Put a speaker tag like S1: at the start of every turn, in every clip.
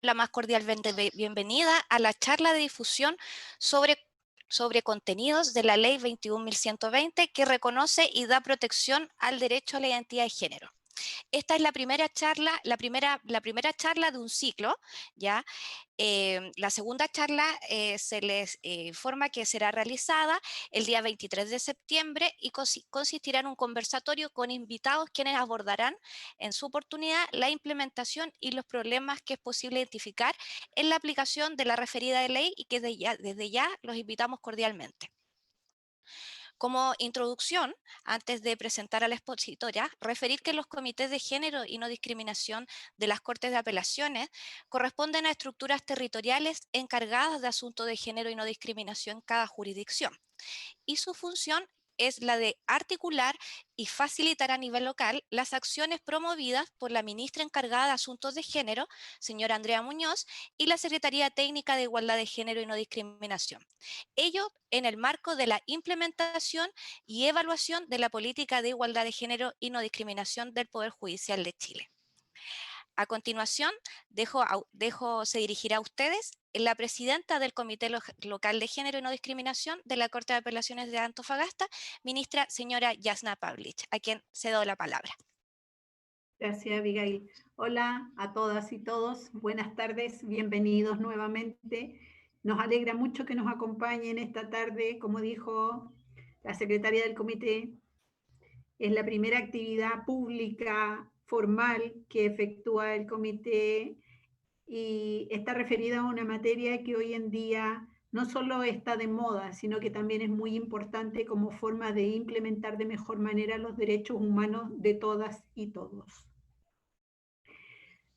S1: la más cordial bienvenida a la charla de difusión sobre contenidos de la Ley 21.120 que reconoce y da protección al derecho a la identidad de género. Esta es la primera charla, la primera charla de un ciclo, ¿ya? La segunda charla se les informa que será realizada el día 23 de septiembre y consistirá en un conversatorio con invitados quienes abordarán en su oportunidad la implementación y los problemas que es posible identificar en la aplicación de la referida de ley y que desde ya los invitamos cordialmente. Como introducción, antes de presentar a la expositora, referir que los comités de género y no discriminación de las Cortes de Apelaciones corresponden a estructuras territoriales encargadas de asuntos de género y no discriminación en cada jurisdicción y su función es la de articular y facilitar a nivel local las acciones promovidas por la ministra encargada de Asuntos de Género, señora Andrea Muñoz, y la Secretaría Técnica de Igualdad de Género y No Discriminación. Ello en el marco de la implementación y evaluación de la política de igualdad de género y no discriminación del Poder Judicial de Chile. A continuación, se dirigirá a ustedes la presidenta del Comité Local de Género y No Discriminación de la Corte de Apelaciones de Antofagasta, ministra señora Yasna Pavlich, a quien cedo la palabra.
S2: Gracias, Abigail. Hola a todas y todos. Buenas tardes, bienvenidos nuevamente. Nos alegra mucho que nos acompañen esta tarde, como dijo la secretaria del comité. Es la primera actividad pública formal que efectúa el comité y está referida a una materia que hoy en día no solo está de moda, sino que también es muy importante como forma de implementar de mejor manera los derechos humanos de todas y todos.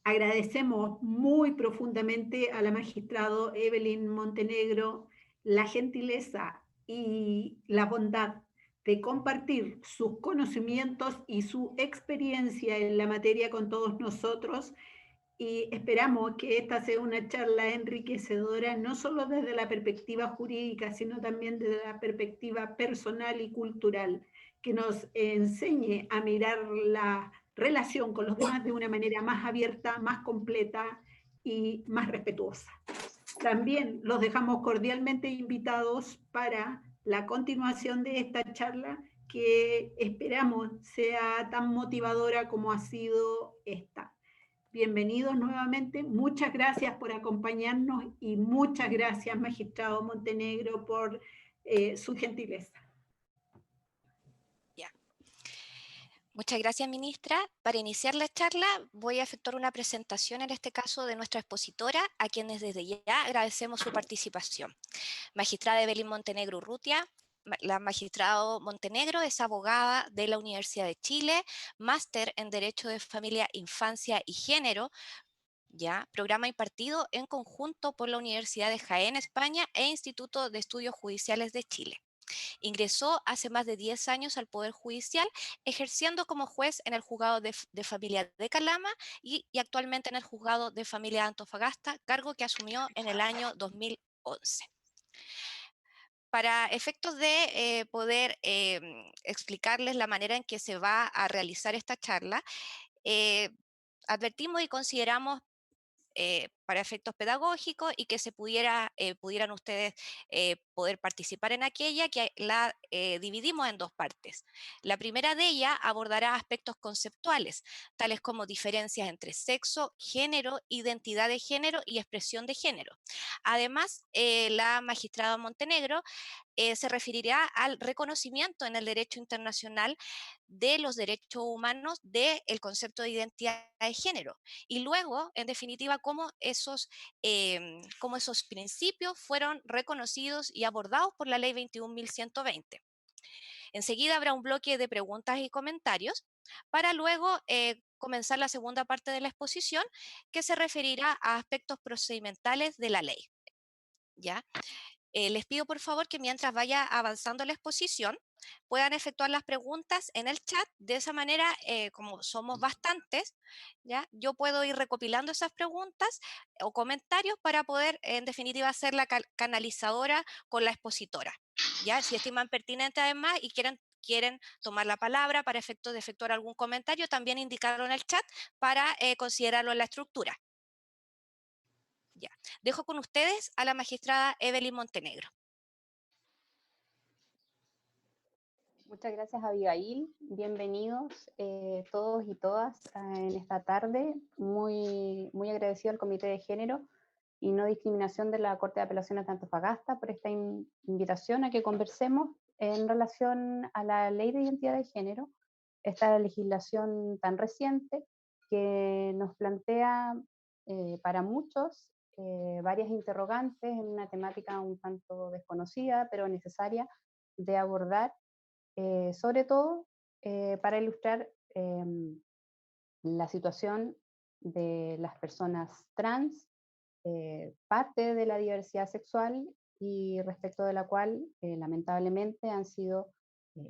S2: Agradecemos muy profundamente a la magistrado Evelyn Montenegro la gentileza y la bondad de compartir sus conocimientos y su experiencia en la materia con todos nosotros y esperamos que esta sea una charla enriquecedora, no solo desde la perspectiva jurídica, sino también desde la perspectiva personal y cultural, que nos enseñe a mirar la relación con los demás de una manera más abierta, más completa y más respetuosa. También los dejamos cordialmente invitados para la continuación de esta charla que esperamos sea tan motivadora como ha sido esta. Bienvenidos nuevamente, muchas gracias por acompañarnos y muchas gracias, magistrado Montenegro, por su gentileza.
S1: Ya. Muchas gracias, ministra. Para iniciar la charla voy a efectuar una presentación, en este caso, de nuestra expositora, a quienes desde ya agradecemos su participación. Magistrada Evelyn Montenegro Urrutia. La magistrada Montenegro es abogada de la Universidad de Chile, máster en Derecho de Familia, Infancia y Género, ya, programa impartido en conjunto por la Universidad de Jaén, España, e Instituto de Estudios Judiciales de Chile. Ingresó hace más de 10 años al Poder Judicial, ejerciendo como juez en el Juzgado de Familia de Calama y actualmente en el Juzgado de Familia de Antofagasta, cargo que asumió en el año 2011. Para efectos de poder explicarles la manera en que se va a realizar esta charla, advertimos y consideramos para efectos pedagógicos y que pudieran ustedes poder participar en aquella, que la dividimos en dos partes. La primera de ellas abordará aspectos conceptuales, tales como diferencias entre sexo, género, identidad de género y expresión de género. Además, la magistrada Montenegro se referirá al reconocimiento en el derecho internacional de los derechos humanos del concepto de identidad de género y luego, en definitiva, cómo esos principios fueron reconocidos y abordados por la Ley 21.120. Enseguida habrá un bloque de preguntas y comentarios para luego comenzar la segunda parte de la exposición, que se referirá a aspectos procedimentales de la ley. ¿Ya? Les pido por favor que mientras vaya avanzando la exposición puedan efectuar las preguntas en el chat. De esa manera, como somos bastantes, ¿ya? Yo puedo ir recopilando esas preguntas o comentarios para poder, en definitiva, ser la canalizadora con la expositora. ¿Ya? Si estiman pertinente además y quieren tomar la palabra para efectos de efectuar algún comentario, también indicarlo en el chat para considerarlo en la estructura. Ya. Dejo con ustedes a la magistrada Evelyn Montenegro.
S3: Muchas gracias, Abigail. Bienvenidos todos y todas en esta tarde. Muy agradecido al Comité de Género y No Discriminación de la Corte de Apelaciones de Antofagasta por esta invitación a que conversemos en relación a la Ley de Identidad de Género, esta legislación tan reciente que nos plantea para muchos varias interrogantes en una temática un tanto desconocida, pero necesaria de abordar, sobre todo para ilustrar la situación de las personas trans, parte de la diversidad sexual y respecto de la cual lamentablemente han sido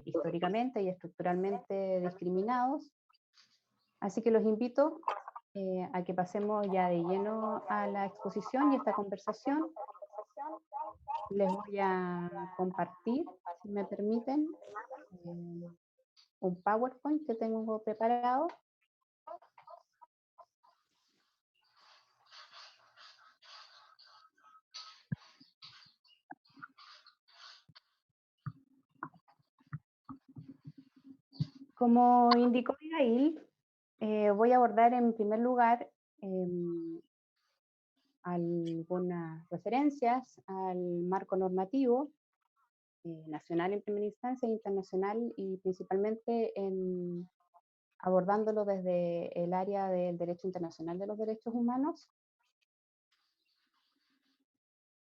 S3: históricamente y estructuralmente discriminados. Así que los invito a que pasemos ya de lleno a la exposición y esta conversación. Les voy a compartir, si me permiten, un PowerPoint que tengo preparado. Como indicó Abigail, voy a abordar en primer lugar algunas referencias al marco normativo nacional en primera instancia, internacional y principalmente abordándolo desde el área del derecho internacional de los derechos humanos.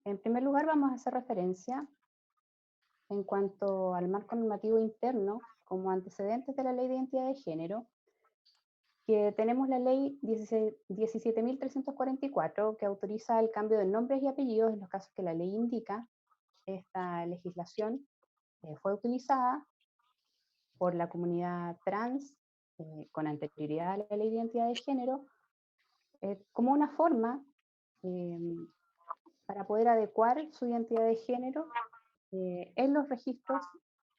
S3: En primer lugar, vamos a hacer referencia en cuanto al marco normativo interno como antecedentes de la Ley de Identidad de Género, que tenemos la ley 17.344 que autoriza el cambio de nombres y apellidos en los casos que la ley indica. Esta legislación fue utilizada por la comunidad trans con anterioridad a la ley de identidad de género como una forma para poder adecuar su identidad de género en los registros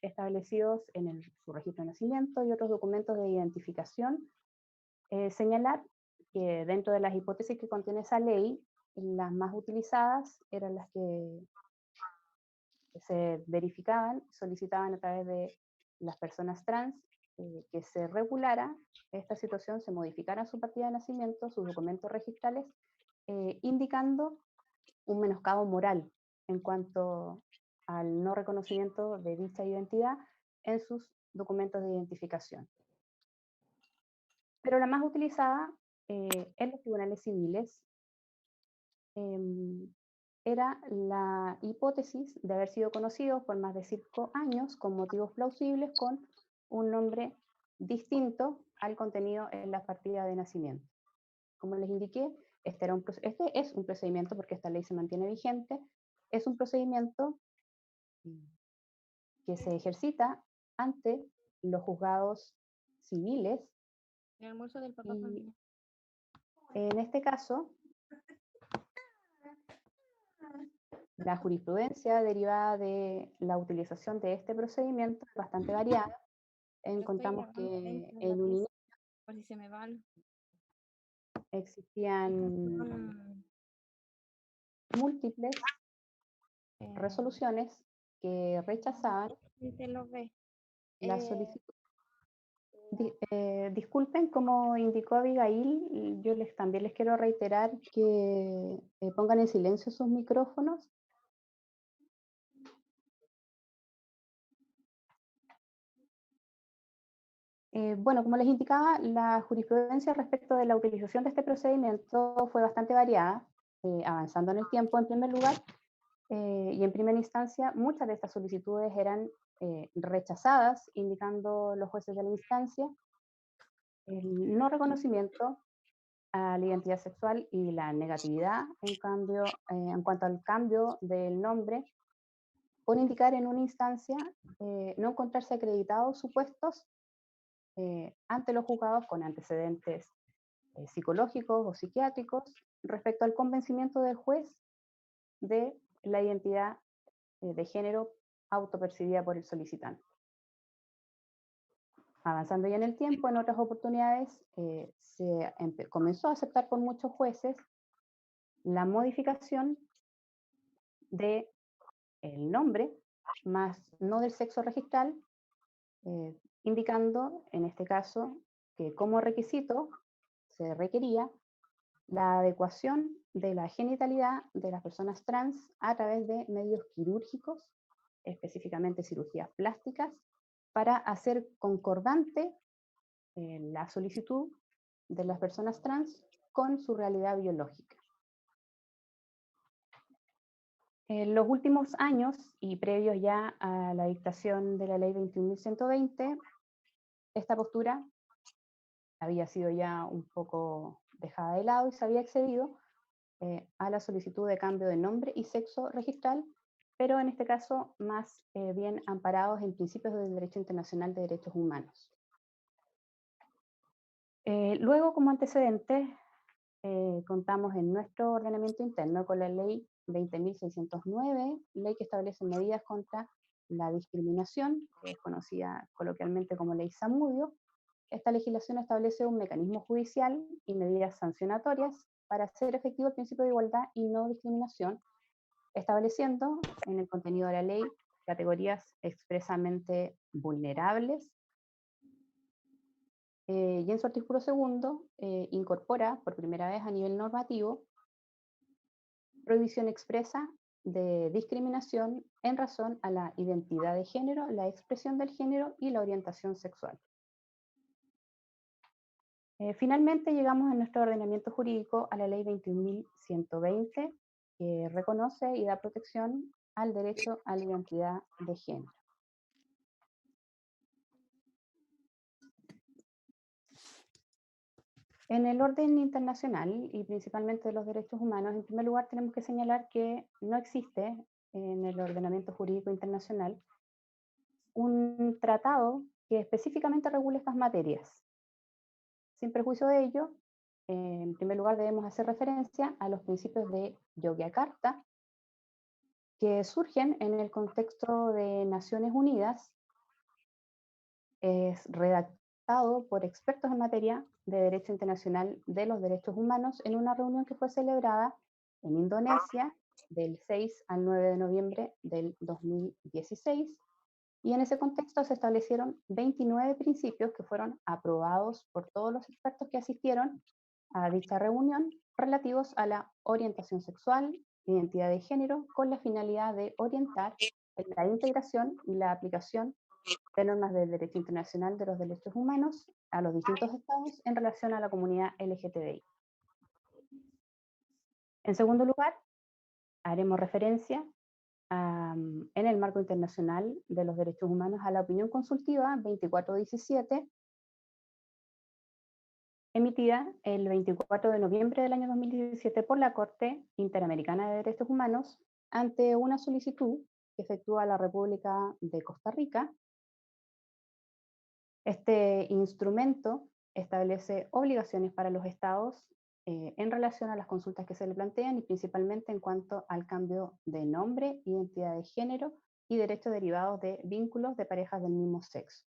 S3: establecidos en su registro de nacimiento y otros documentos de identificación. Señalar que dentro de las hipótesis que contiene esa ley, las más utilizadas eran las que se verificaban, solicitaban a través de las personas trans que se regulara esta situación, se modificara su partida de nacimiento, sus documentos registrales, indicando un menoscabo moral en cuanto al no reconocimiento de dicha identidad en sus documentos de identificación. Pero la más utilizada en los tribunales civiles era la hipótesis de haber sido conocidos por más de 5 años con motivos plausibles con un nombre distinto al contenido en la partida de nacimiento. Como les indiqué, este es un procedimiento, porque esta ley se mantiene vigente, es un procedimiento que se ejercita ante los juzgados civiles.
S4: El almuerzo del papá
S3: Y en este caso, la jurisprudencia derivada de la utilización de este procedimiento es bastante variada. Encontramos que en un inicio
S4: por si se me va algo.
S3: existían múltiples resoluciones que rechazaban
S4: Si se lo ve.
S3: la solicitud. Disculpen, como indicó Abigail, yo también les quiero reiterar que pongan en silencio sus micrófonos. Bueno, como les indicaba, la jurisprudencia respecto de la utilización de este procedimiento fue bastante variada, avanzando en el tiempo en primer lugar, y en primera instancia muchas de estas solicitudes eran rechazadas, indicando los jueces de la instancia el no reconocimiento a la identidad sexual y la negatividad, en cuanto al cambio del nombre, por indicar en una instancia no encontrarse acreditados supuestos ante los juzgados con antecedentes psicológicos o psiquiátricos respecto al convencimiento del juez de la identidad de género autopercibida por el solicitante. Avanzando ya en el tiempo, en otras oportunidades se comenzó a aceptar por muchos jueces la modificación del nombre, más no del sexo registral, indicando en este caso que como requisito se requería la adecuación de la genitalidad de las personas trans a través de medios quirúrgicos, específicamente cirugías plásticas, para hacer concordante la solicitud de las personas trans con su realidad biológica. En los últimos años, y previos ya a la dictación de la ley 21.120, esta postura había sido ya un poco dejada de lado y se había accedido a la solicitud de cambio de nombre y sexo registral, pero en este caso más bien amparados en principios del derecho internacional de derechos humanos. Luego, como antecedente, contamos en nuestro ordenamiento interno con la ley 20.609, ley que establece medidas contra la discriminación, que es conocida coloquialmente como ley Zamudio. Esta legislación establece un mecanismo judicial y medidas sancionatorias para hacer efectivo el principio de igualdad y no discriminación, estableciendo en el contenido de la ley categorías expresamente vulnerables, y en su artículo segundo incorpora por primera vez a nivel normativo prohibición expresa de discriminación en razón a la identidad de género, la expresión del género y la orientación sexual. Finalmente llegamos en nuestro ordenamiento jurídico a la ley 21.120, que reconoce y da protección al derecho a la identidad de género. En el orden internacional y principalmente de los derechos humanos, en primer lugar tenemos que señalar que no existe en el ordenamiento jurídico internacional un tratado que específicamente regule estas materias. Sin perjuicio de ello, en primer lugar debemos hacer referencia a los principios de Yogyakarta, que surgen en el contexto de Naciones Unidas, es redactado por expertos en materia de Derecho Internacional de los Derechos Humanos en una reunión que fue celebrada en Indonesia del 6 al 9 de noviembre del 2016, y en ese contexto se establecieron 29 principios que fueron aprobados por todos los expertos que asistieron a dicha reunión relativos a la orientación sexual, identidad de género, con la finalidad de orientar la integración y la aplicación de normas del derecho internacional de los derechos humanos a los distintos estados en relación a la comunidad LGTBI. En segundo lugar, haremos referencia en el marco internacional de los derechos humanos a la opinión consultiva 2417, emitida el 24 de noviembre del año 2017 por la Corte Interamericana de Derechos Humanos ante una solicitud que efectúa la República de Costa Rica. Este instrumento establece obligaciones para los estados en relación a las consultas que se le plantean y principalmente en cuanto al cambio de nombre, identidad de género y derechos derivados de vínculos de parejas del mismo sexo.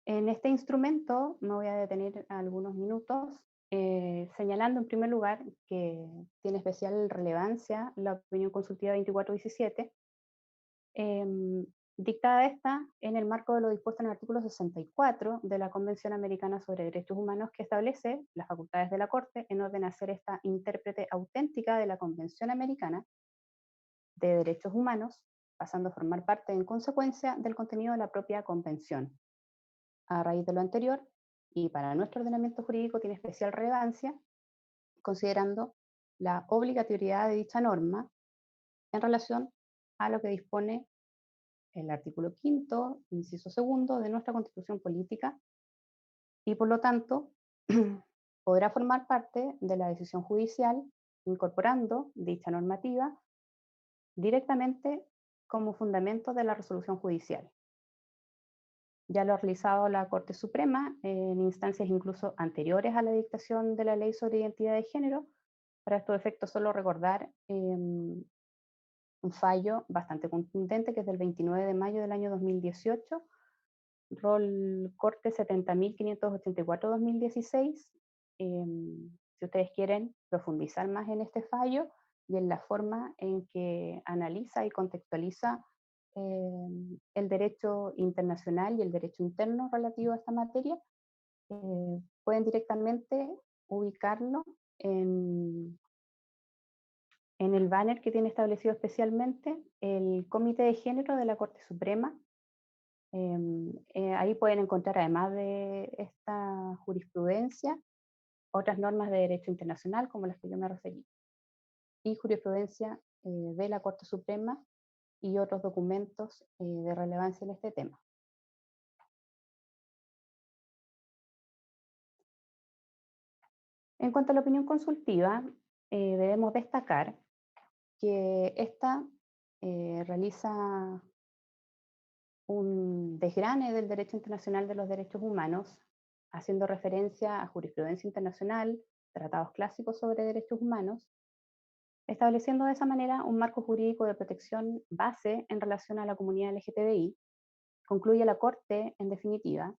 S3: En este instrumento me voy a detener algunos minutos señalando en primer lugar que tiene especial relevancia la opinión consultiva 2417, dictada esta en el marco de lo dispuesto en el artículo 64 de la Convención Americana sobre Derechos Humanos, que establece las facultades de la Corte en orden a ser esta intérprete auténtica de la Convención Americana de Derechos Humanos, pasando a formar parte en consecuencia del contenido de la propia Convención. A raíz de lo anterior, y para nuestro ordenamiento jurídico tiene especial relevancia, considerando la obligatoriedad de dicha norma en relación a lo que dispone el artículo 5º, inciso 2 de nuestra Constitución Política, y por lo tanto podrá formar parte de la decisión judicial incorporando dicha normativa directamente como fundamento de la resolución judicial. Ya lo ha realizado la Corte Suprema en instancias incluso anteriores a la dictación de la Ley sobre Identidad de Género. Para estos efectos solo recordar un fallo bastante contundente que es del 29 de mayo del año 2018, rol Corte 70.584-2016, si ustedes quieren profundizar más en este fallo y en la forma en que analiza y contextualiza el derecho internacional y el derecho interno relativo a esta materia, pueden directamente ubicarlo en el banner que tiene establecido especialmente el Comité de Género de la Corte Suprema. Ahí pueden encontrar, además de esta jurisprudencia, otras normas de derecho internacional, como las que yo me referí, y jurisprudencia de la Corte Suprema y otros documentos de relevancia en este tema. En cuanto a la opinión consultiva, debemos destacar que esta realiza un desgrane del derecho internacional de los derechos humanos, haciendo referencia a jurisprudencia internacional, tratados clásicos sobre derechos humanos, estableciendo de esa manera un marco jurídico de protección base en relación a la comunidad LGTBI. Concluye la Corte, en definitiva,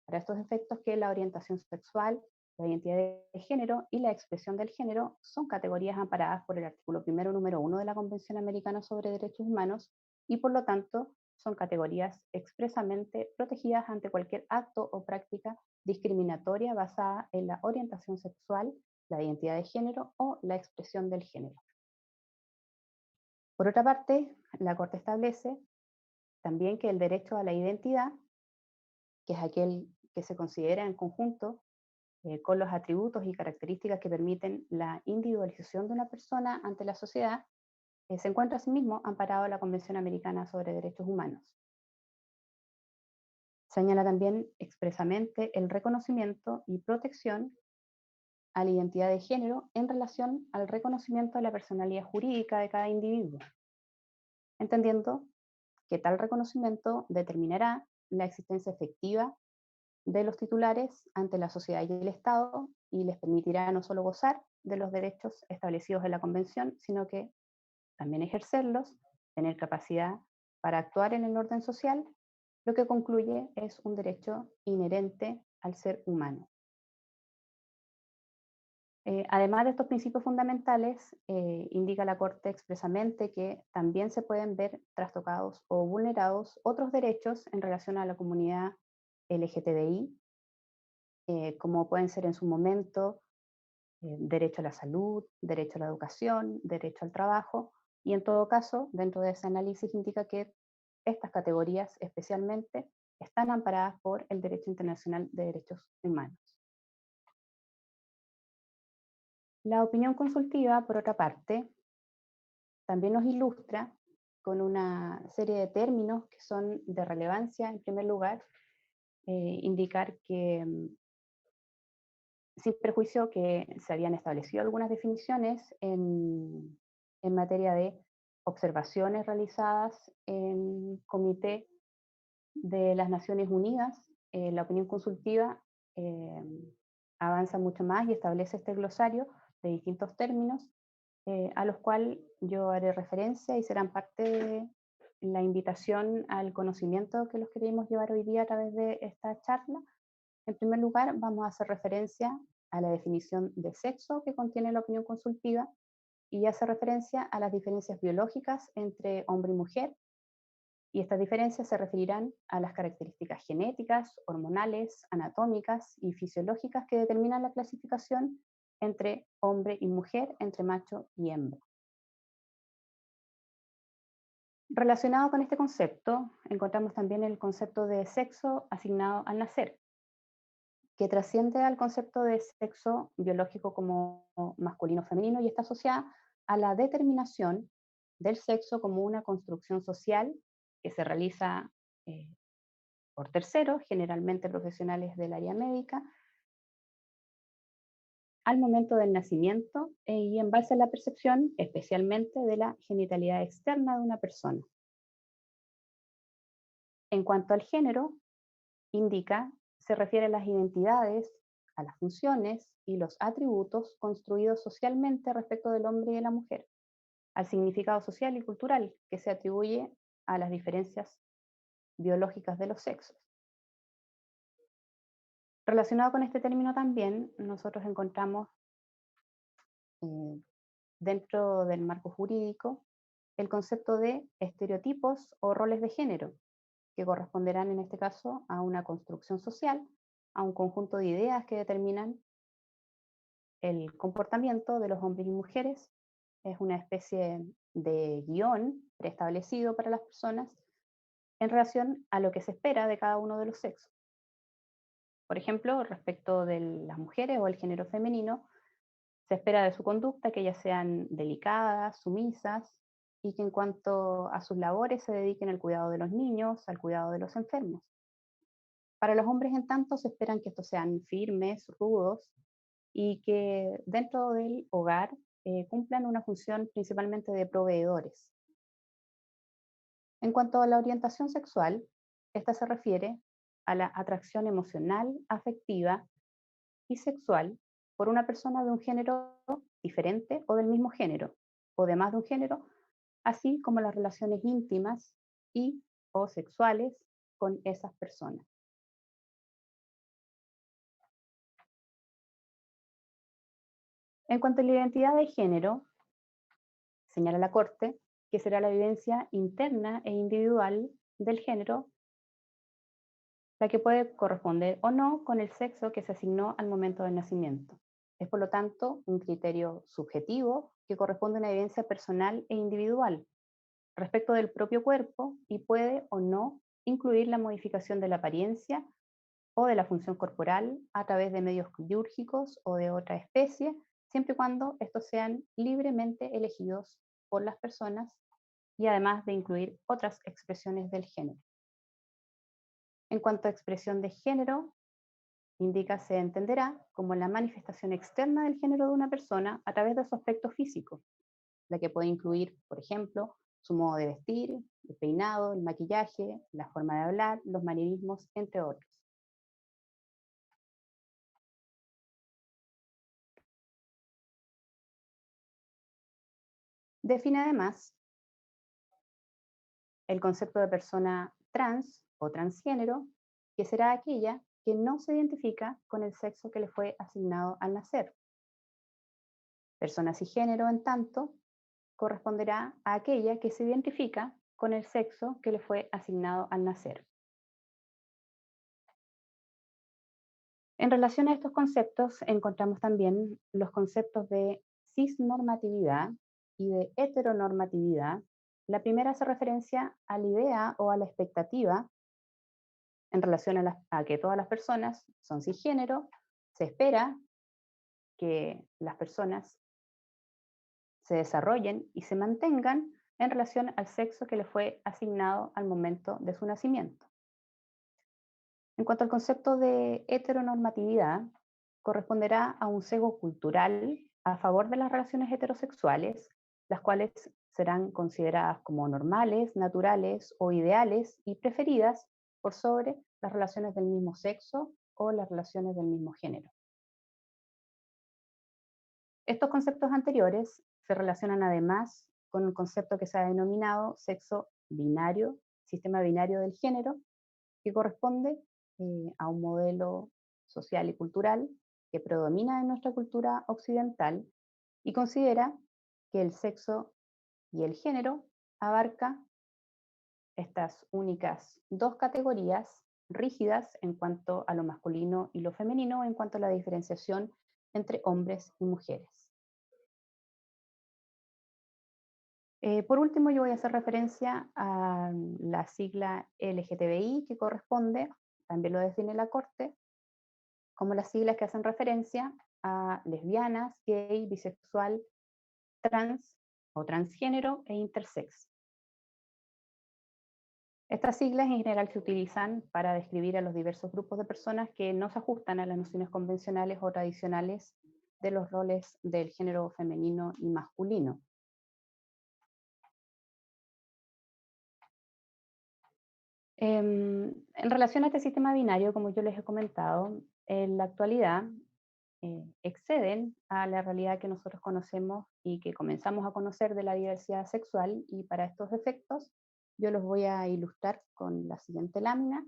S3: para estos efectos, que la orientación sexual, la identidad de género y la expresión del género son categorías amparadas por el artículo primero, número 1 de la Convención Americana sobre Derechos Humanos y, por lo tanto, son categorías expresamente protegidas ante cualquier acto o práctica discriminatoria basada en la orientación sexual, la identidad de género o la expresión del género. Por otra parte, la Corte establece también que el derecho a la identidad, que es aquel que se considera en conjunto con los atributos y características que permiten la individualización de una persona ante la sociedad, se encuentra asimismo amparado en la Convención Americana sobre Derechos Humanos. Señala también expresamente el reconocimiento y protección a la identidad de género en relación al reconocimiento de la personalidad jurídica de cada individuo, entendiendo que tal reconocimiento determinará la existencia efectiva de los titulares ante la sociedad y el Estado y les permitirá no solo gozar de los derechos establecidos en la Convención, sino que también ejercerlos, tener capacidad para actuar en el orden social, lo que concluye es un derecho inherente al ser humano. Además de estos principios fundamentales, indica la Corte expresamente que también se pueden ver trastocados o vulnerados otros derechos en relación a la comunidad LGTBI, como pueden ser en su momento derecho a la salud, derecho a la educación, derecho al trabajo, y en todo caso, dentro de ese análisis indica que estas categorías especialmente están amparadas por el derecho internacional de derechos humanos. La opinión consultiva, por otra parte, también nos ilustra con una serie de términos que son de relevancia. En primer lugar, indicar que, sin perjuicio, que se habían establecido algunas definiciones en materia de observaciones realizadas en Comité de las Naciones Unidas, la opinión consultiva avanza mucho más y establece este glosario de distintos términos, a los cuales yo haré referencia y serán parte de la invitación al conocimiento que los queremos llevar hoy día a través de esta charla. En primer lugar, vamos a hacer referencia a la definición de sexo que contiene la opinión consultiva y hace referencia a las diferencias biológicas entre hombre y mujer, y estas diferencias se referirán a las características genéticas, hormonales, anatómicas y fisiológicas que determinan la clasificación entre hombre y mujer, entre macho y hembra. Relacionado con este concepto, encontramos también el concepto de sexo asignado al nacer, que trasciende al concepto de sexo biológico como masculino o femenino y está asociada a la determinación del sexo como una construcción social que se realiza por terceros, generalmente profesionales del área médica, al momento del nacimiento y en base a la percepción especialmente de la genitalidad externa de una persona. En cuanto al género, indica, se refiere a las identidades, a las funciones y los atributos construidos socialmente respecto del hombre y de la mujer, al significado social y cultural que se atribuye a las diferencias biológicas de los sexos. Relacionado con este término también, nosotros encontramos dentro del marco jurídico el concepto de estereotipos o roles de género, que corresponderán en este caso a una construcción social, a un conjunto de ideas que determinan el comportamiento de los hombres y mujeres. Es una especie de guión preestablecido para las personas en relación a lo que se espera de cada uno de los sexos. Por ejemplo, respecto de las mujeres o el género femenino, se espera de su conducta que ellas sean delicadas, sumisas, y que en cuanto a sus labores se dediquen al cuidado de los niños, al cuidado de los enfermos. Para los hombres, en tanto, se esperan que estos sean firmes, rudos, y que dentro del hogar cumplan una función principalmente de proveedores. En cuanto a la orientación sexual, esta se refiere a la atracción emocional, afectiva y sexual por una persona de un género diferente o del mismo género, o de más de un género, así como las relaciones íntimas y o sexuales con esas personas. En cuanto a la identidad de género, señala la Corte que será la vivencia interna e individual del género la que puede corresponder o no con el sexo que se asignó al momento del nacimiento. Es por lo tanto un criterio subjetivo que corresponde a una evidencia personal e individual respecto del propio cuerpo y puede o no incluir la modificación de la apariencia o de la función corporal a través de medios quirúrgicos o de otra especie, siempre y cuando estos sean libremente elegidos por las personas y además de incluir otras expresiones del género. En cuanto a expresión de género, indica se entenderá como la manifestación externa del género de una persona a través de su aspecto físico, la que puede incluir, por ejemplo, su modo de vestir, el peinado, el maquillaje, la forma de hablar, los manierismos, entre otros. Define además el concepto de persona trans o transgénero, que será aquella que no se identifica con el sexo que le fue asignado al nacer. Persona cisgénero, en tanto, corresponderá a aquella que se identifica con el sexo que le fue asignado al nacer. En relación a estos conceptos, encontramos también los conceptos de cisnormatividad y de heteronormatividad. La primera hace referencia a la idea o a la expectativa en relación a que todas las personas son cisgénero. Se espera que las personas se desarrollen y se mantengan en relación al sexo que le fue asignado al momento de su nacimiento. En cuanto al concepto de heteronormatividad, corresponderá a un sesgo cultural a favor de las relaciones heterosexuales, las cuales serán consideradas como normales, naturales o ideales y preferidas por sobre las relaciones del mismo sexo o las relaciones del mismo género. Estos conceptos anteriores se relacionan además con un concepto que se ha denominado sexo binario, sistema binario del género, que corresponde a un modelo social y cultural que predomina en nuestra cultura occidental y considera que el sexo y el género abarca estas únicas dos categorías rígidas en cuanto a lo masculino y lo femenino, en cuanto a la diferenciación entre hombres y mujeres. Por último, yo voy a hacer referencia a la sigla LGTBI, que corresponde, también lo define la Corte, como las siglas que hacen referencia a lesbianas, gay, bisexual, trans o transgénero e intersex. Estas siglas en general se utilizan para describir a los diversos grupos de personas que no se ajustan a las nociones convencionales o tradicionales de los roles del género femenino y masculino. En relación a este sistema binario, como yo les he comentado, en la actualidad exceden a la realidad que nosotros conocemos y que comenzamos a conocer de la diversidad sexual, y para estos efectos yo los voy a ilustrar con la siguiente lámina,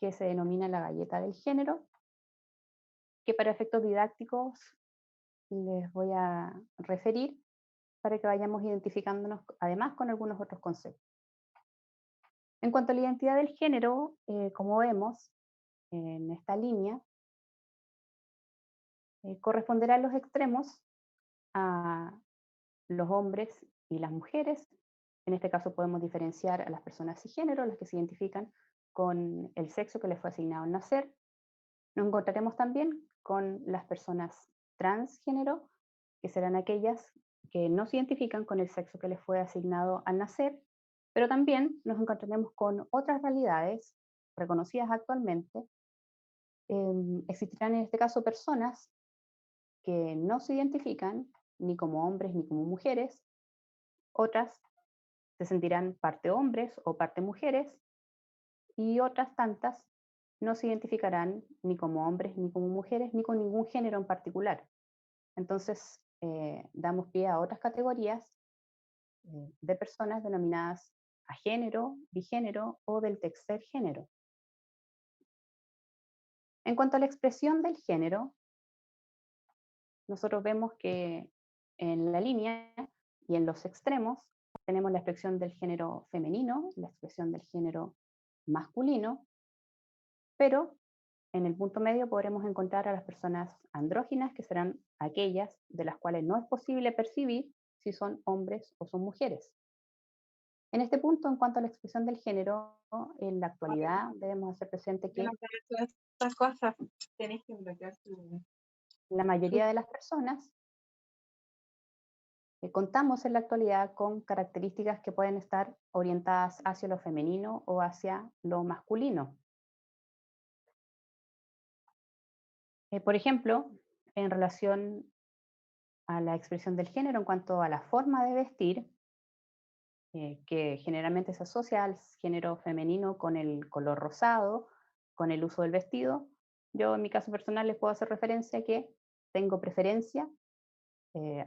S3: que se denomina la galleta del género, que para efectos didácticos les voy a referir para que vayamos identificándonos además con algunos otros conceptos. En cuanto a la identidad del género, como vemos en esta línea, corresponderán los extremos a los hombres y las mujeres. En este caso podemos diferenciar a las personas cisgénero, las que se identifican con el sexo que les fue asignado al nacer. Nos encontraremos también con las personas transgénero, que serán aquellas que no se identifican con el sexo que les fue asignado al nacer, pero también nos encontraremos con otras realidades reconocidas actualmente. Existirán en este caso personas que no se identifican ni como hombres ni como mujeres, otras se sentirán parte hombres o parte mujeres, y otras tantas no se identificarán ni como hombres ni como mujeres, ni con ningún género en particular. Entonces, damos pie a otras categorías de personas denominadas agénero, bigénero o del tercer género. En cuanto a la expresión del género, nosotros vemos que en la línea y en los extremos tenemos la expresión del género femenino, la expresión del género masculino, pero en el punto medio podremos encontrar a las personas andróginas, que serán aquellas de las cuales no es posible percibir si son hombres o son mujeres. En este punto, en cuanto a la expresión del género, en la actualidad debemos hacer presente que
S4: Estas cosas tenés que bloquear tu...
S3: la mayoría de las personas contamos en la actualidad con características que pueden estar orientadas hacia lo femenino o hacia lo masculino. Por ejemplo, en relación a la expresión del género en cuanto a la forma de vestir, que generalmente se asocia al género femenino con el color rosado, con el uso del vestido. Yo en mi caso personal les puedo hacer referencia a que tengo preferencia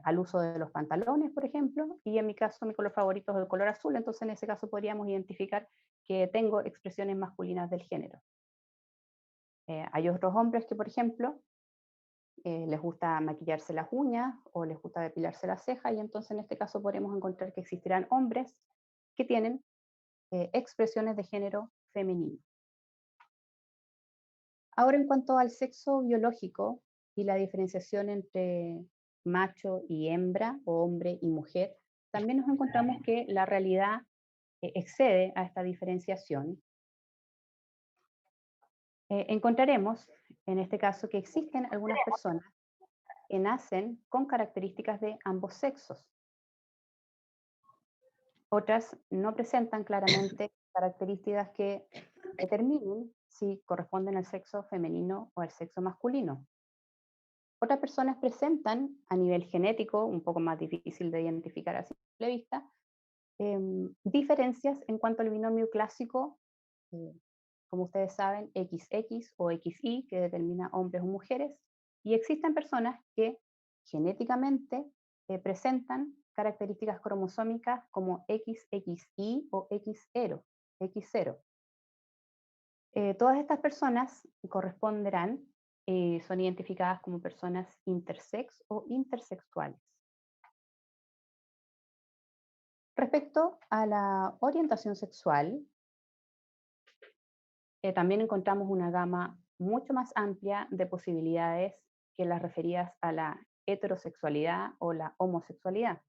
S3: al uso de los pantalones, por ejemplo, y en mi caso mi color favorito es el color azul, entonces en ese caso podríamos identificar que tengo expresiones masculinas del género. Hay otros hombres que, por ejemplo, les gusta maquillarse las uñas o les gusta depilarse las cejas, y entonces en este caso podremos encontrar que existirán hombres que tienen expresiones de género femenino. Ahora, en cuanto al sexo biológico y la diferenciación entre macho y hembra, o hombre y mujer, también nos encontramos que la realidad excede a esta diferenciación. Encontraremos, en este caso, que existen algunas personas que nacen con características de ambos sexos. Otras no presentan claramente características que determinen si corresponden al sexo femenino o al sexo masculino. Otras personas presentan a nivel genético, un poco más difícil de identificar a simple vista, diferencias en cuanto al binomio clásico, como ustedes saben, XX o XY, que determina hombres o mujeres, y existen personas que genéticamente presentan características cromosómicas como XXY o X0. Todas estas personas corresponderán, son identificadas como personas intersex o intersexuales. Respecto a la orientación sexual, también encontramos una gama mucho más amplia de posibilidades que las referidas a la heterosexualidad o la homosexualidad.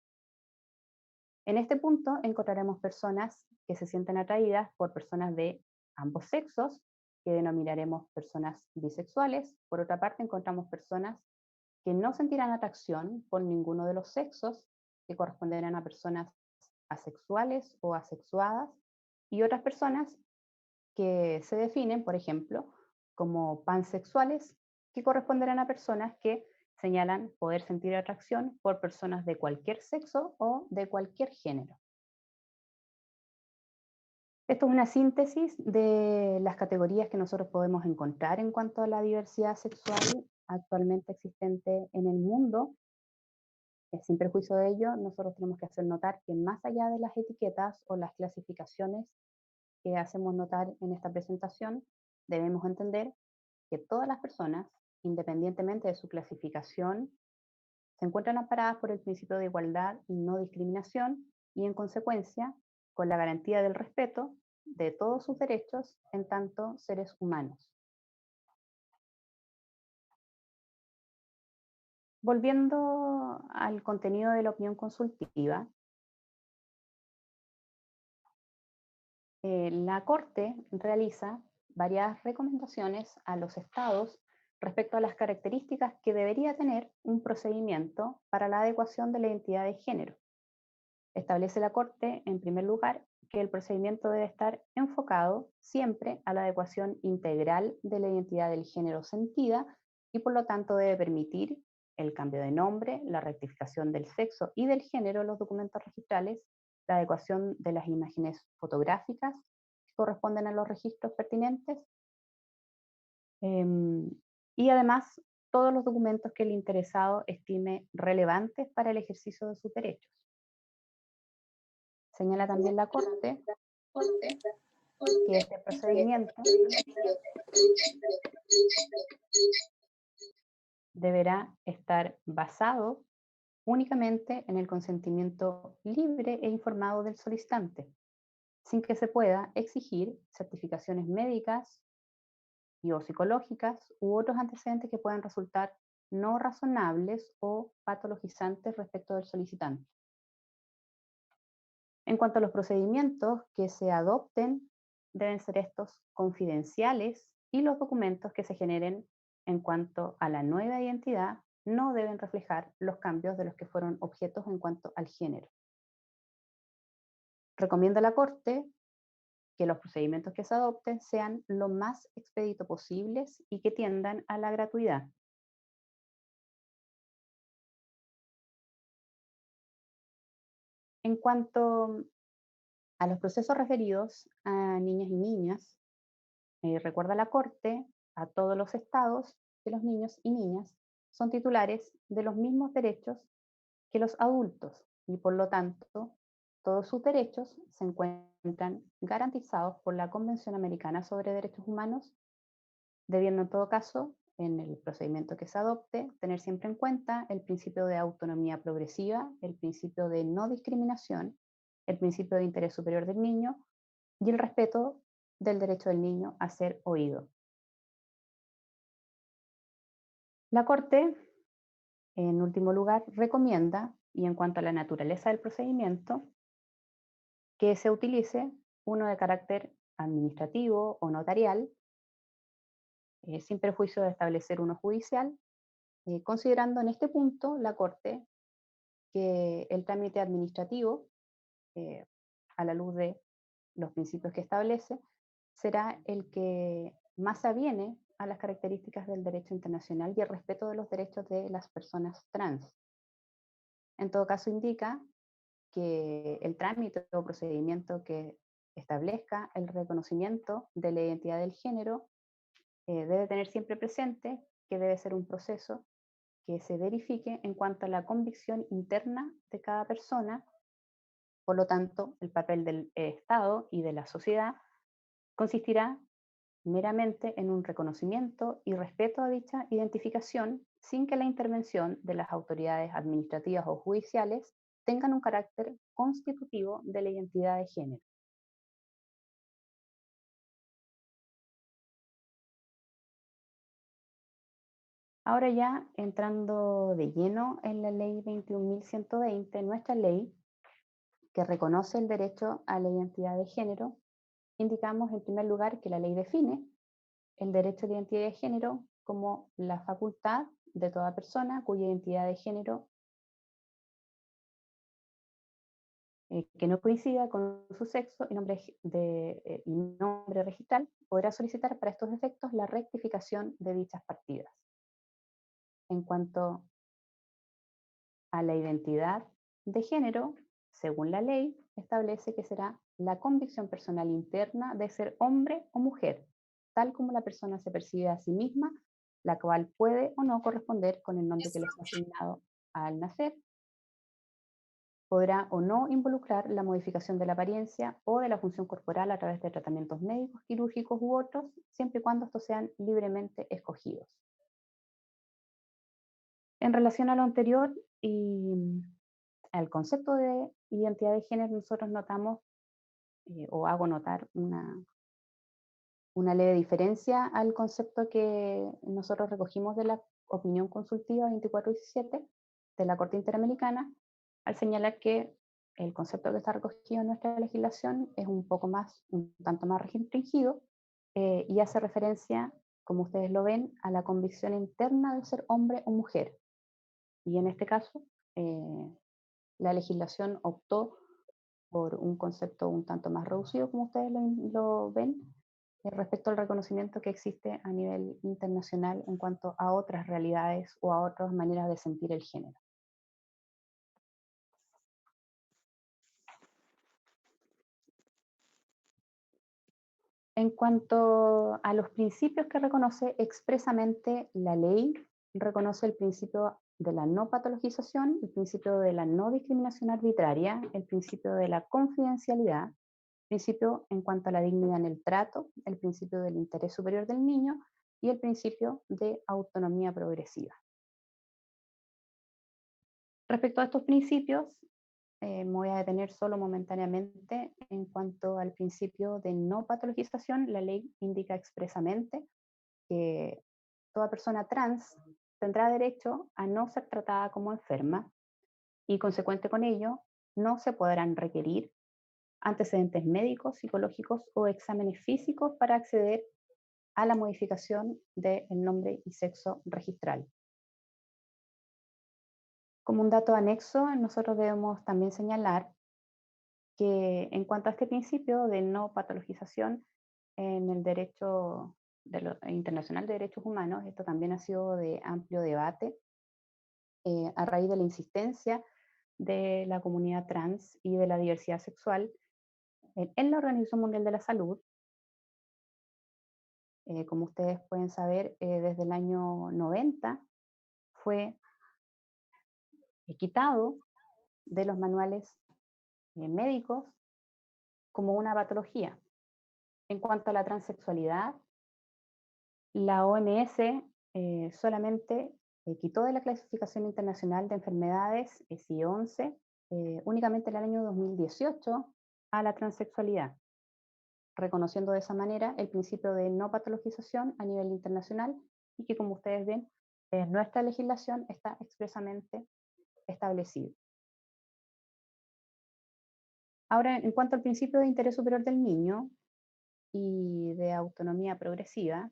S3: En este punto encontraremos personas que se sienten atraídas por personas de ambos sexos, que denominaremos personas bisexuales. Por otra parte, encontramos personas que no sentirán atracción por ninguno de los sexos, que corresponderán a personas asexuales o asexuadas, y otras personas que se definen, por ejemplo, como pansexuales, que corresponderán a personas que señalan poder sentir atracción por personas de cualquier sexo o de cualquier género. Esto es una síntesis de las categorías que nosotros podemos encontrar en cuanto a la diversidad sexual actualmente existente en el mundo. Sin perjuicio de ello, nosotros tenemos que hacer notar que más allá de las etiquetas o las clasificaciones que hacemos notar en esta presentación, debemos entender que todas las personas independientemente de su clasificación, se encuentran amparadas por el principio de igualdad y no discriminación y, en consecuencia, con la garantía del respeto de todos sus derechos en tanto seres humanos. Volviendo al contenido de la opinión consultiva, la Corte realiza varias recomendaciones a los estados respecto a las características que debería tener un procedimiento para la adecuación de la identidad de género. Establece la Corte, en primer lugar, que el procedimiento debe estar enfocado siempre a la adecuación integral de la identidad del género sentida y por lo tanto debe permitir el cambio de nombre, la rectificación del sexo y del género en los documentos registrales, la adecuación de las imágenes fotográficas que corresponden a los registros pertinentes y además todos los documentos que el interesado estime relevantes para el ejercicio de sus derechos. Señala también la Corte que este procedimiento deberá estar basado únicamente en el consentimiento libre e informado del solicitante, sin que se pueda exigir certificaciones médicas y o psicológicas u otros antecedentes que puedan resultar no razonables o patologizantes respecto del solicitante. En cuanto a los procedimientos que se adopten, deben ser estos confidenciales y los documentos que se generen en cuanto a la nueva identidad no deben reflejar los cambios de los que fueron objetos en cuanto al género. Recomienda la Corte que los procedimientos que se adopten sean lo más expedito posibles y que tiendan a la gratuidad. En cuanto a los procesos referidos a niñas y niñas, recuerda la Corte a todos los estados que los niños y niñas son titulares de los mismos derechos que los adultos y por lo tanto todos sus derechos se encuentran garantizados por la Convención Americana sobre Derechos Humanos, debiendo en todo caso, en el procedimiento que se adopte, tener siempre en cuenta el principio de autonomía progresiva, el principio de no discriminación, el principio de interés superior del niño y el respeto del derecho del niño a ser oído. La Corte, en último lugar, recomienda, y en cuanto a la naturaleza del procedimiento, que se utilice uno de carácter administrativo o notarial, sin perjuicio de establecer uno judicial, considerando en este punto la Corte que el trámite administrativo, a la luz de los principios que establece, será el que más aviene a las características del derecho internacional y el respeto de los derechos de las personas trans. En todo caso, indica que el trámite o procedimiento que establezca el reconocimiento de la identidad del género debe tener siempre presente que debe ser un proceso que se verifique en cuanto a la convicción interna de cada persona. Por lo tanto, el papel del Estado y de la sociedad consistirá meramente en un reconocimiento y respeto a dicha identificación sin que la intervención de las autoridades administrativas o judiciales tengan un carácter constitutivo de la identidad de género. Ahora ya entrando de lleno en la ley 21.120, nuestra ley que reconoce el derecho a la identidad de género, indicamos en primer lugar que la ley define el derecho a la identidad de género como la facultad de toda persona cuya identidad de género que no coincida con su sexo y nombre registral podrá solicitar para estos efectos la rectificación de dichas partidas. En cuanto a la identidad de género, según la ley, establece que será la convicción personal interna de ser hombre o mujer, tal como la persona se percibe a sí misma, la cual puede o no corresponder con el nombre que le fue asignado al nacer. Podrá o no involucrar la modificación de la apariencia o de la función corporal a través de tratamientos médicos, quirúrgicos u otros, siempre y cuando estos sean libremente escogidos. En relación a lo anterior y al concepto de identidad de género, nosotros notamos o hago notar una leve diferencia al concepto que nosotros recogimos de la opinión consultiva 2417 de la Corte Interamericana, al señalar que el concepto que está recogido en nuestra legislación es un tanto más restringido y hace referencia, como ustedes lo ven, a la convicción interna de ser hombre o mujer. Y en este caso, la legislación optó por un concepto un tanto más reducido, como ustedes lo ven, respecto al reconocimiento que existe a nivel internacional en cuanto a otras realidades o a otras maneras de sentir el género. En cuanto a los principios que reconoce expresamente la ley, reconoce el principio de la no patologización, el principio de la no discriminación arbitraria, el principio de la confidencialidad, principio en cuanto a la dignidad en el trato, el principio del interés superior del niño y el principio de autonomía progresiva. Respecto a estos principios, me voy a detener solo momentáneamente en cuanto al principio de no patologización. La ley indica expresamente que toda persona trans tendrá derecho a no ser tratada como enferma y, consecuente con ello, no se podrán requerir antecedentes médicos, psicológicos o exámenes físicos para acceder a la modificación del nombre y sexo registral. Como un dato anexo, nosotros debemos también señalar que en cuanto a este principio de no patologización en el derecho internacional de derechos humanos, esto también ha sido de amplio debate a raíz de la insistencia de la comunidad trans y de la diversidad sexual en la Organización Mundial de la Salud. Como ustedes pueden saber, desde el año 90 fue quitado de los manuales médicos como una patología. En cuanto a la transexualidad, la OMS solamente quitó de la clasificación internacional de enfermedades SI-11 únicamente en el año 2018 a la transexualidad, reconociendo de esa manera el principio de no patologización a nivel internacional y que, como ustedes ven, nuestra legislación está expresamente establecido. Ahora, en cuanto al principio de interés superior del niño y de autonomía progresiva,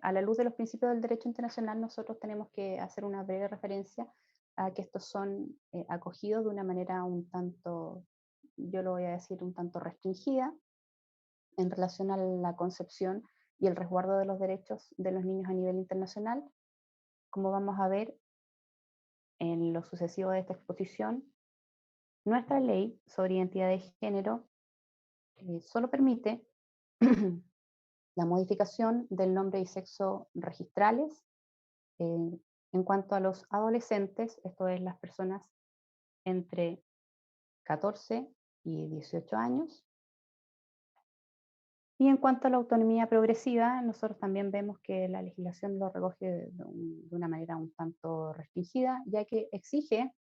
S3: a la luz de los principios del derecho internacional, nosotros tenemos que hacer una breve referencia a que estos son acogidos de una manera un tanto, yo lo voy a decir, un tanto restringida en relación a la concepción y el resguardo de los derechos de los niños a nivel internacional. Como vamos a ver en lo sucesivo de esta exposición, nuestra ley sobre identidad de género solo permite la modificación del nombre y sexo registrales en cuanto a los adolescentes, esto es las personas entre 14 y 18 años. Y en cuanto a la autonomía progresiva, nosotros también vemos que la legislación lo recoge de una manera un tanto restringida, ya que exige,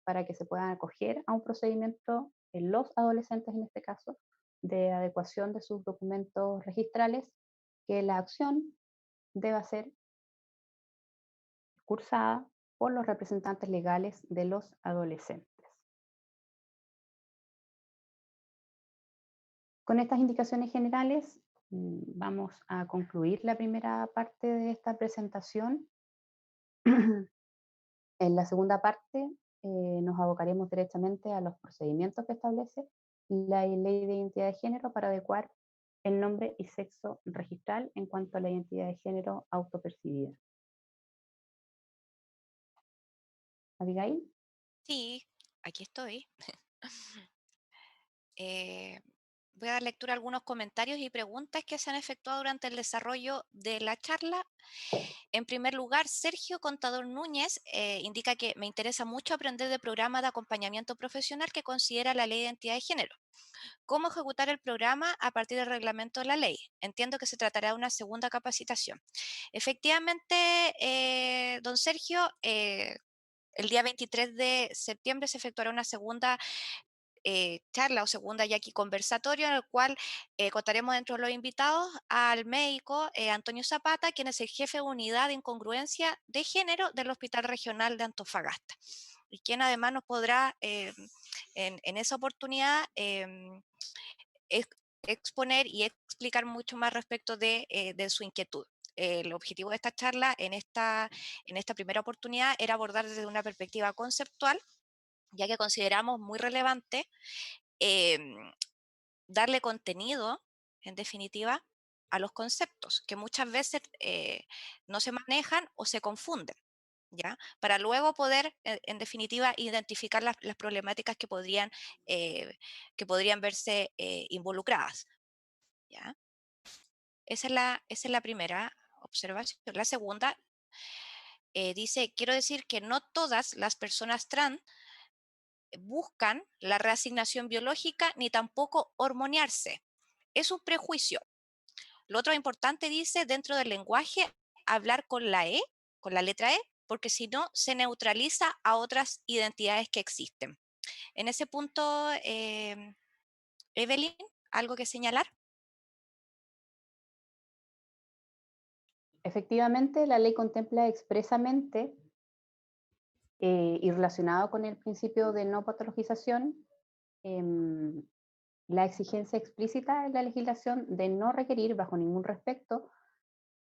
S3: para que se puedan acoger a un procedimiento en los adolescentes en este caso, de adecuación de sus documentos registrales, que la acción deba ser cursada por los representantes legales de los adolescentes. Con estas indicaciones generales, vamos a concluir la primera parte de esta presentación. En la segunda parte nos abocaremos directamente a los procedimientos que establece la Ley de Identidad de Género para adecuar el nombre y sexo registral en cuanto a la identidad de género autopercibida. Abigail.
S1: Sí, aquí estoy. Voy a dar lectura a algunos comentarios y preguntas que se han efectuado durante el desarrollo de la charla. En primer lugar, Sergio Contador Núñez indica que me interesa mucho aprender del programa de acompañamiento profesional que considera la ley de identidad de género. ¿Cómo ejecutar el programa a partir del reglamento de la ley? Entiendo que se tratará de una segunda capacitación. Efectivamente, don Sergio, el día 23 de septiembre se efectuará una segunda charla o segunda ya aquí conversatorio en el cual contaremos dentro de los invitados al médico Antonio Zapata, quien es el jefe de unidad de incongruencia de género del Hospital Regional de Antofagasta y quien además nos podrá en esa oportunidad exponer y explicar mucho más respecto de su inquietud. El objetivo de esta charla en esta primera oportunidad era abordar desde una perspectiva conceptual, ya que consideramos muy relevante darle contenido, en definitiva, a los conceptos, que muchas veces no se manejan o se confunden, ¿ya? Para luego poder, en definitiva, identificar las problemáticas que podrían verse involucradas, ¿ya? Esa es la primera observación. La segunda dice, quiero decir que no todas las personas trans buscan la reasignación biológica ni tampoco hormoniarse. Es un prejuicio. Lo otro importante dice dentro del lenguaje hablar con la E, con la letra E, porque si no se neutraliza a otras identidades que existen. En ese punto, Evelyn, ¿algo que señalar?
S3: Efectivamente, la ley contempla expresamente y relacionado con el principio de no patologización, em, la exigencia explícita en la legislación de no requerir bajo ningún respecto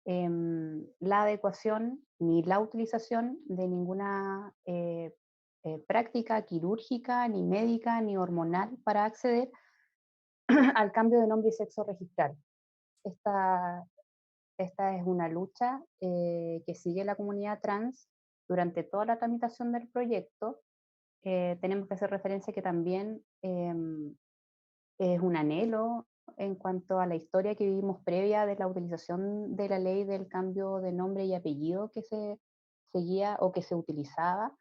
S3: la adecuación ni la utilización de ninguna práctica quirúrgica, ni médica, ni hormonal para acceder al cambio de nombre y sexo registral. Esta, esta es una lucha que sigue la comunidad trans durante toda la tramitación del proyecto. Tenemos que hacer referencia que también es un anhelo en cuanto a la historia que vivimos previa de la utilización de la ley del cambio de nombre y apellido que se seguía o que se utilizaba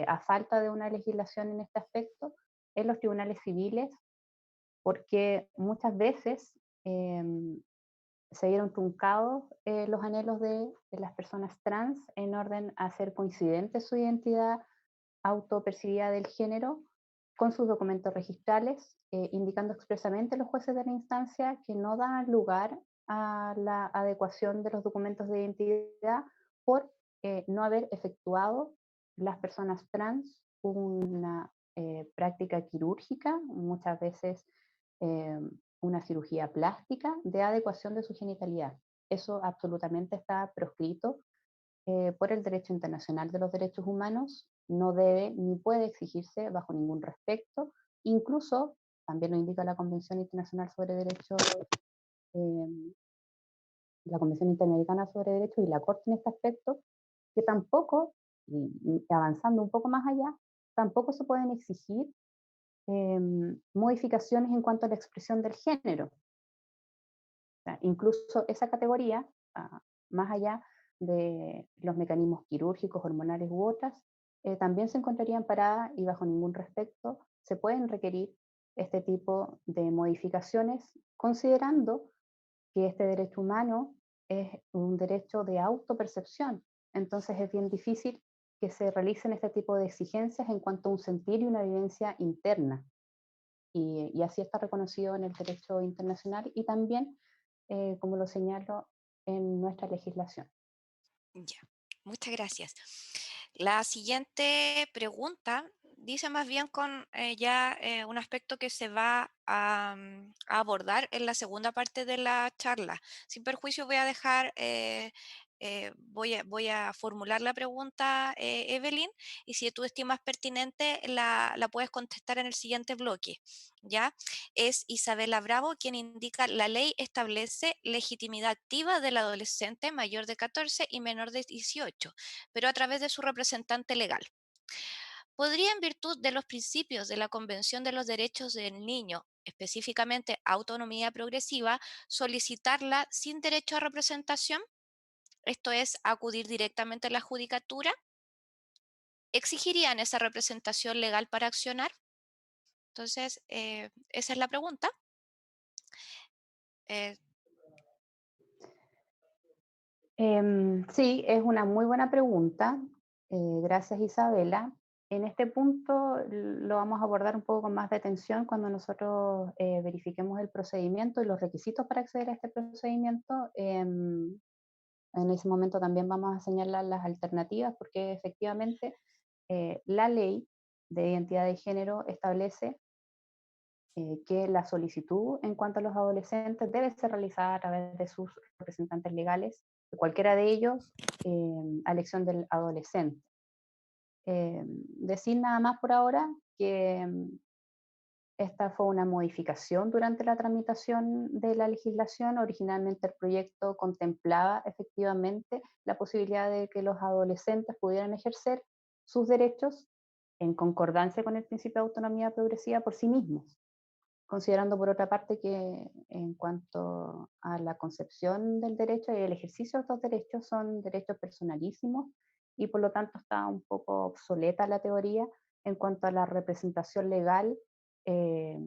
S3: a falta de una legislación en este aspecto en los tribunales civiles, porque muchas veces se vieron truncados los anhelos de las personas trans en orden a hacer coincidente su identidad autopercibida del género con sus documentos registrales, indicando expresamente los jueces de la instancia que no dan lugar a la adecuación de los documentos de identidad por no haber efectuado las personas trans una práctica quirúrgica, muchas veces eh, una cirugía plástica de adecuación de su genitalidad. Eso absolutamente está proscrito por el derecho internacional de los derechos humanos, no debe ni puede exigirse bajo ningún respecto, incluso, también lo indica la Convención Internacional sobre Derechos, eh, la Convención Interamericana sobre Derechos y la Corte en este aspecto, que tampoco, y avanzando un poco más allá, tampoco se pueden exigir modificaciones en cuanto a la expresión del género. O sea, incluso esa categoría, más allá de los mecanismos quirúrgicos, hormonales u otras, también se encontraría amparada y bajo ningún respecto se pueden requerir este tipo de modificaciones, considerando que este derecho humano es un derecho de autopercepción. Entonces es bien difícil que se realicen este tipo de exigencias en cuanto a un sentir y una vivencia interna. Y así está reconocido en el derecho internacional y también, como lo señalo, en nuestra legislación.
S1: Ya, muchas gracias. La siguiente pregunta dice más bien con un aspecto que se va a abordar en la segunda parte de la charla. Sin perjuicio voy a dejar, voy a formular la pregunta, Evelyn, y si tú estimas pertinente, la puedes contestar en el siguiente bloque. ¿Ya? Es Isabela Bravo quien indica la ley establece legitimidad activa del adolescente mayor de 14 y menor de 18, pero a través de su representante legal. podría, en virtud de los principios de la Convención de los Derechos del Niño, específicamente autonomía progresiva, solicitarla sin derecho a representación, esto es, acudir directamente a la judicatura. ¿Exigirían esa representación legal para accionar? Entonces, esa es la pregunta. Eh,
S3: Sí, es una muy buena pregunta. Gracias, Isabela. En este punto lo vamos a abordar un poco con más detención cuando nosotros verifiquemos el procedimiento y los requisitos para acceder a este procedimiento. En ese momento también vamos a señalar las alternativas porque efectivamente la ley de identidad de género establece que la solicitud en cuanto a los adolescentes debe ser realizada a través de sus representantes legales, de cualquiera de ellos, a elección del adolescente. Decir nada más por ahora que esta fue una modificación durante la tramitación de la legislación. Originalmente el proyecto contemplaba efectivamente la posibilidad de que los adolescentes pudieran ejercer sus derechos en concordancia con el principio de autonomía progresiva por sí mismos, considerando por otra parte que en cuanto a la concepción del derecho y el ejercicio de estos derechos son derechos personalísimos y por lo tanto está un poco obsoleta la teoría en cuanto a la representación legal, eh,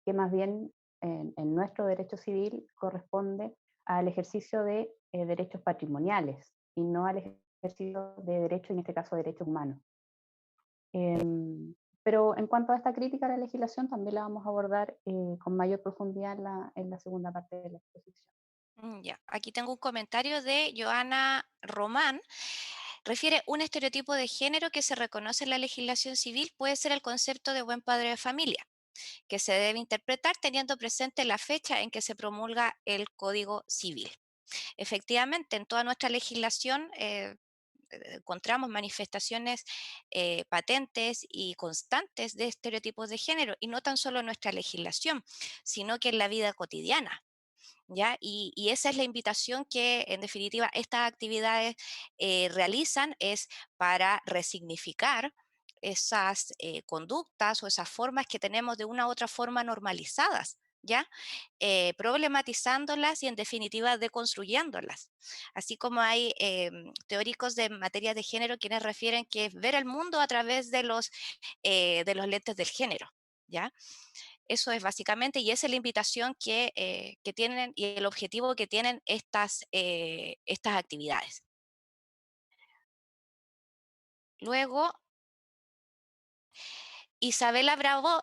S3: que más bien en nuestro derecho civil corresponde al ejercicio de derechos patrimoniales y no al ejercicio de derechos, en este caso derechos humanos. Pero en cuanto a esta crítica a la legislación, también la vamos a abordar con mayor profundidad en la segunda parte de la exposición.
S1: Ya, aquí tengo un comentario de Joana Román. Refiere un estereotipo de género que se reconoce en la legislación civil puede ser el concepto de buen padre de familia, que se debe interpretar teniendo presente la fecha en que se promulga el Código Civil. Efectivamente, en toda nuestra legislación encontramos manifestaciones patentes y constantes de estereotipos de género, y no tan solo en nuestra legislación, sino que en la vida cotidiana. ¿Ya? Y esa es la invitación que, en definitiva, estas actividades realizan, es para resignificar esas conductas o esas formas que tenemos de una u otra forma normalizadas, ¿ya? Problematizándolas y, en definitiva, deconstruyéndolas. Así como hay teóricos de materia de género quienes refieren que es ver el mundo a través de los lentes del género, ¿ya? Eso es básicamente, y esa es la invitación que tienen y el objetivo que tienen estas actividades. Luego, Isabela Bravo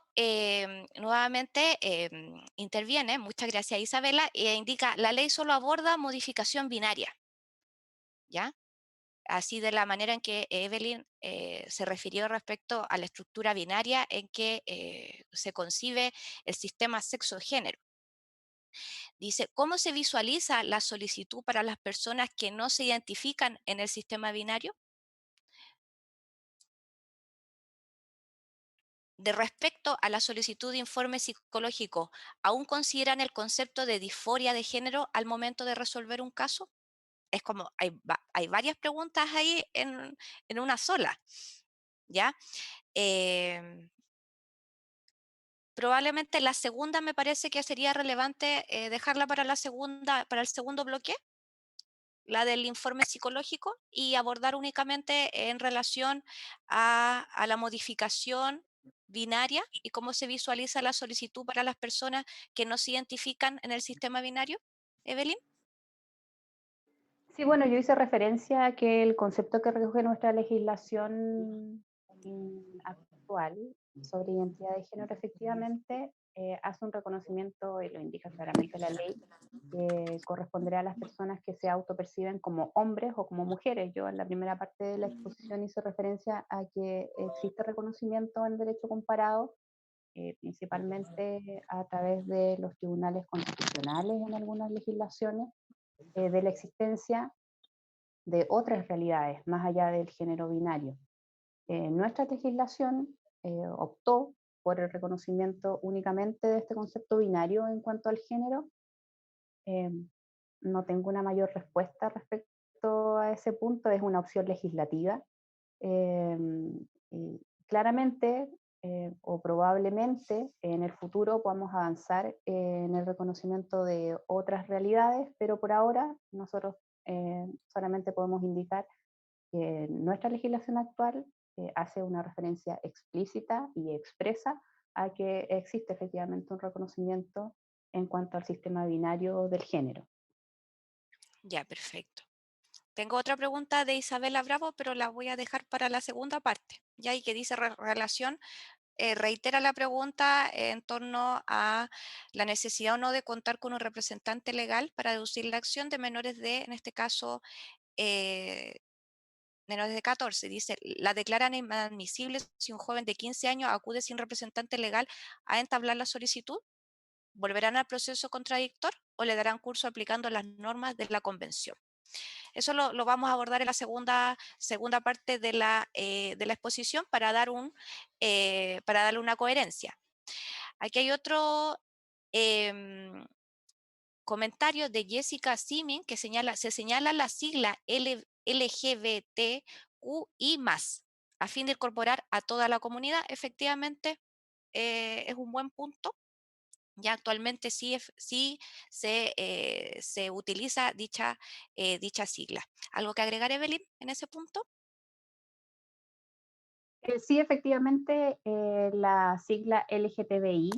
S1: nuevamente interviene, muchas gracias Isabela, e indica, la ley solo aborda modificación binaria, ¿ya? Así de la manera en que Evelyn se refirió respecto a la estructura binaria en que se concibe el sistema sexo-género. Dice, ¿cómo se visualiza la solicitud para las personas que no se identifican en el sistema binario? De respecto a la solicitud de informe psicológico, ¿aún consideran el concepto de disforia de género al momento de resolver un caso? Es como, hay varias preguntas ahí en una sola, ¿ya? Em, Probablemente la segunda me parece que sería relevante dejarla para la segunda, para el segundo bloque, la del informe psicológico, y abordar únicamente en relación a la modificación binaria y cómo se visualiza la solicitud para las personas que no se identifican en el sistema binario. Evelyn.
S3: Sí, bueno, yo hice referencia a que el concepto que recoge nuestra legislación actual sobre identidad de género efectivamente hace un reconocimiento, y lo indica claramente la ley, que corresponderá a las personas que se autoperciben como hombres o como mujeres. Yo en la primera parte de la exposición hice referencia a que existe reconocimiento en derecho comparado, principalmente a través de los tribunales constitucionales en algunas legislaciones, de la existencia de otras realidades más allá del género binario. Nuestra legislación optó por el reconocimiento únicamente de este concepto binario en cuanto al género. Eh, no tengo una mayor respuesta respecto a ese punto, es una opción legislativa. Eh, y claramente o probablemente en el futuro podamos avanzar en el reconocimiento de otras realidades, pero por ahora nosotros solamente podemos indicar que nuestra legislación actual hace una referencia explícita y expresa a que existe efectivamente un reconocimiento en cuanto al sistema binario del género.
S1: Ya, perfecto. Tengo otra pregunta de Isabela Bravo, pero la voy a dejar para la segunda parte, ya, y que dice relación, reitera la pregunta en torno a la necesidad o no de contar con un representante legal para deducir la acción de menores de, en este caso, eh, menores de 14. Dice, la declaran inadmisible si un joven de 15 años acude sin representante legal a entablar la solicitud. ¿Volverán al proceso contradictor o le darán curso aplicando las normas de la convención? Eso lo vamos a abordar en la segunda parte de la exposición para para darle una coherencia. Aquí hay otro em, comentario de Jessica Simin que se señala la sigla LGBTQI+, a fin de incorporar a toda la comunidad. Efectivamente, es un buen punto. Ya actualmente sí se utiliza dicha sigla. ¿Algo que agregar, Evelyn, en ese punto?
S3: Sí, efectivamente, la sigla LGTBI,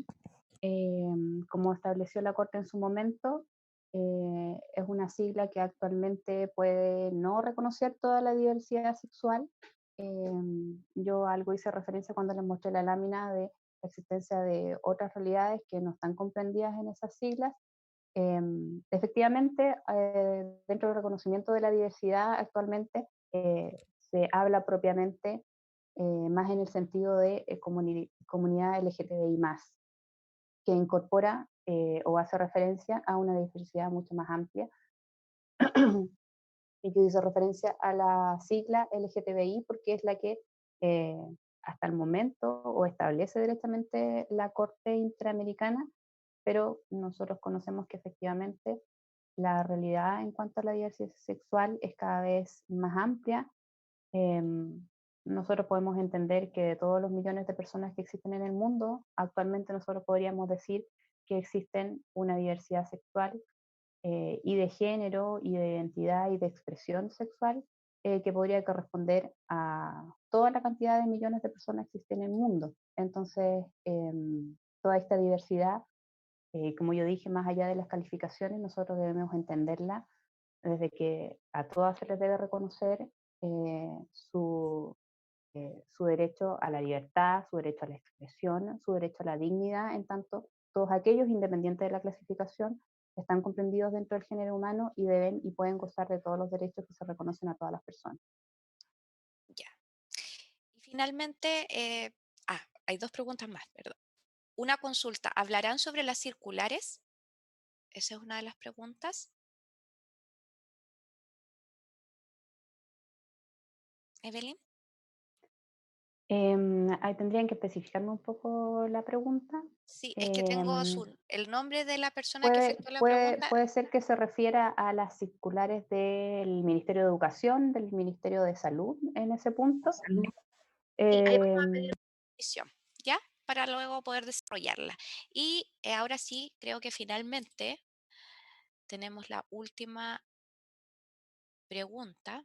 S3: como estableció la Corte en su momento, es una sigla que actualmente puede no reconocer toda la diversidad sexual. Yo algo hice referencia cuando les mostré la lámina de la existencia de otras realidades que no están comprendidas en esas siglas. Efectivamente, dentro del reconocimiento de la diversidad actualmente se habla propiamente más en el sentido de comunidad LGTBI+, que incorpora o hace referencia a una diversidad mucho más amplia y que dice referencia a la sigla LGTBI porque es la que eh, hasta el momento o establece directamente la Corte Interamericana, pero nosotros conocemos que efectivamente la realidad en cuanto a la diversidad sexual es cada vez más amplia. Nosotros podemos entender que de todos los millones de personas que existen en el mundo, actualmente nosotros podríamos decir que existen una diversidad sexual y de género y de identidad y de expresión sexual que podría corresponder a toda la cantidad de millones de personas que existen en el mundo. Entonces, toda esta diversidad, como yo dije, más allá de las calificaciones, nosotros debemos entenderla desde que a todas se les debe reconocer su su derecho a la libertad, su derecho a la expresión, su derecho a la dignidad, en tanto todos aquellos, independientes de la clasificación, están comprendidos dentro del género humano y deben y pueden gozar de todos los derechos que se reconocen a todas las personas.
S1: Ya. Y finalmente, hay dos preguntas más, perdón. Una consulta, ¿hablarán sobre las circulares? Esa es una de las preguntas. Evelyn.
S3: Ahí tendrían que especificarme un poco la pregunta.
S1: Sí, es que tengo el nombre de la persona que
S3: Puede,
S1: efectuó la
S3: puede,
S1: pregunta.
S3: puede ser que se refiera a las circulares del Ministerio de Educación, del Ministerio de Salud en ese punto.
S1: Sí, ahí vamos a
S3: Em,
S1: pedir revisión, ¿ya? Para luego poder desarrollarla. Y ahora sí, creo que finalmente tenemos la última pregunta.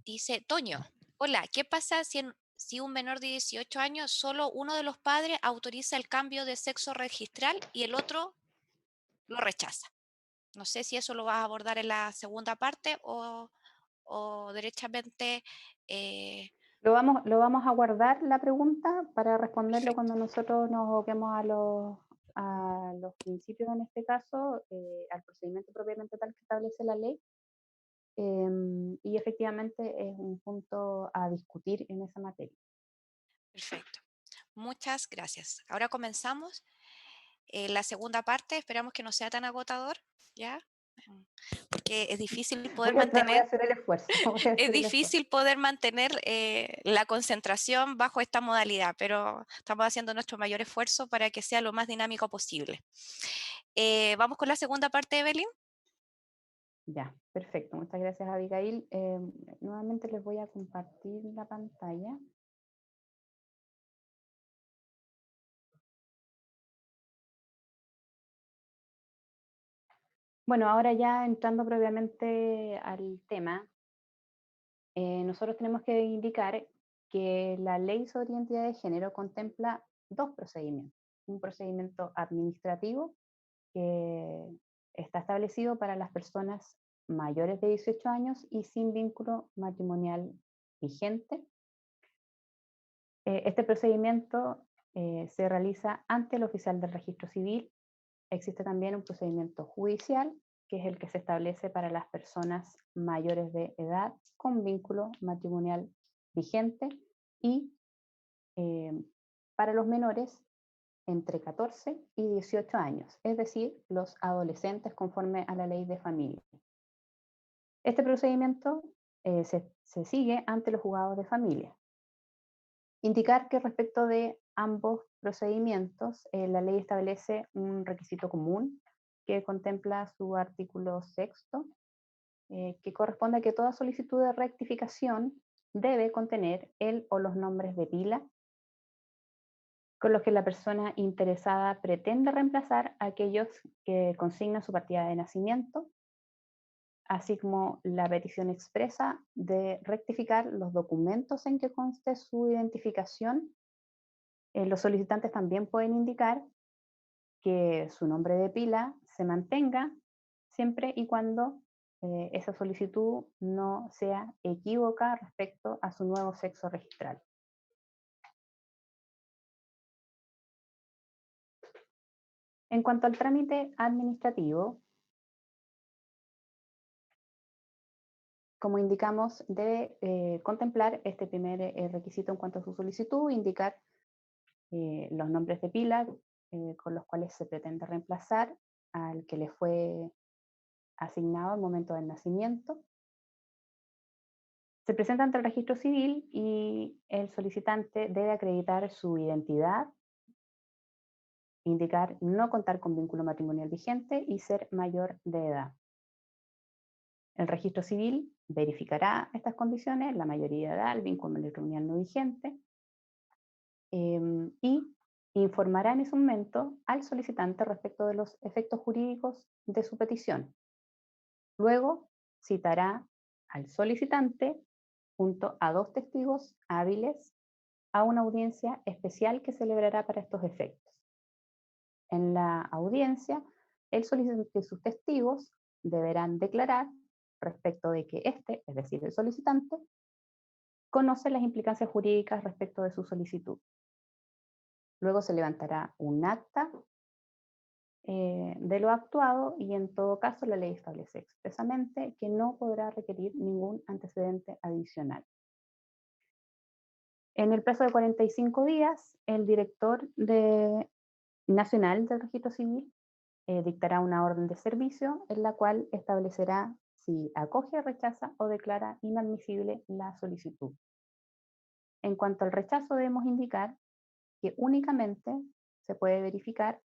S1: Dice, Toño, hola, ¿qué pasa si un menor de 18 años solo uno de los padres autoriza el cambio de sexo registral y el otro lo rechaza? No sé si eso lo vas a abordar en la segunda parte o derechamente.
S3: Lo vamos a guardar la pregunta para responderlo
S1: Perfecto,
S3: cuando nosotros nos aboquemos a los principios, en este caso, al procedimiento propiamente tal que establece la ley. Y efectivamente es un punto a discutir en esa materia.
S1: perfecto. Muchas gracias. Ahora comenzamos la segunda parte. Esperamos que no sea tan agotador, ¿ya? Porque es difícil poder
S3: Voy a
S1: mantener
S3: hacer el esfuerzo. Voy a
S1: Es
S3: hacer el esfuerzo.
S1: difícil poder mantener la concentración bajo esta modalidad, pero estamos haciendo nuestro mayor esfuerzo para que sea lo más dinámico posible. Vamos con la segunda parte, Evelyn.
S3: Ya, perfecto. Muchas gracias, Abigail. Nuevamente les voy a compartir la pantalla. Bueno, ahora ya entrando propiamente al tema, nosotros tenemos que indicar que la Ley sobre Identidad de Género contempla dos procedimientos. Un procedimiento administrativo que está establecido para las personas mayores de 18 años y sin vínculo matrimonial vigente. Este procedimiento se realiza ante el oficial del registro civil. Existe también un procedimiento judicial, que es el que se establece para las personas mayores de edad con vínculo matrimonial vigente y para los menores entre 14 y 18 años, es decir, los adolescentes conforme a la ley de familia. Este procedimiento se sigue ante los juzgados de familia. Indicar que respecto de ambos procedimientos, la ley establece un requisito común que contempla su artículo 6º, que corresponde a que toda solicitud de rectificación debe contener el o los nombres de pila con los que la persona interesada pretende reemplazar a aquellos que consignan su partida de nacimiento, así como la petición expresa de rectificar los documentos en que conste su identificación. Los solicitantes también pueden indicar que su nombre de pila se mantenga siempre y cuando esa solicitud no sea equívoca respecto a su nuevo sexo registral. En cuanto al trámite administrativo, como indicamos, debe contemplar este primer requisito en cuanto a su solicitud, indicar los nombres de pila con los cuales se pretende reemplazar al que le fue asignado al momento del nacimiento. Se presenta ante el registro civil y el solicitante debe acreditar su identidad, indicar no contar con vínculo matrimonial vigente y ser mayor de edad. El registro civil verificará estas condiciones, la mayoría de edad, el vínculo matrimonial no vigente, y informará en ese momento al solicitante respecto de los efectos jurídicos de su petición. Luego citará al solicitante junto a 2 testigos hábiles a una audiencia especial que celebrará para estos efectos. En la audiencia, el solicitante y sus testigos deberán declarar respecto de que éste, es decir, el solicitante, conoce las implicancias jurídicas respecto de su solicitud. Luego se levantará un acta de lo actuado y en todo caso la ley establece expresamente que no podrá requerir ningún antecedente adicional. En el plazo de 45 días, el director nacional del registro civil dictará una orden de servicio en la cual establecerá si acoge, rechaza o declara inadmisible la solicitud. En cuanto al rechazo, debemos indicar que únicamente se puede verificar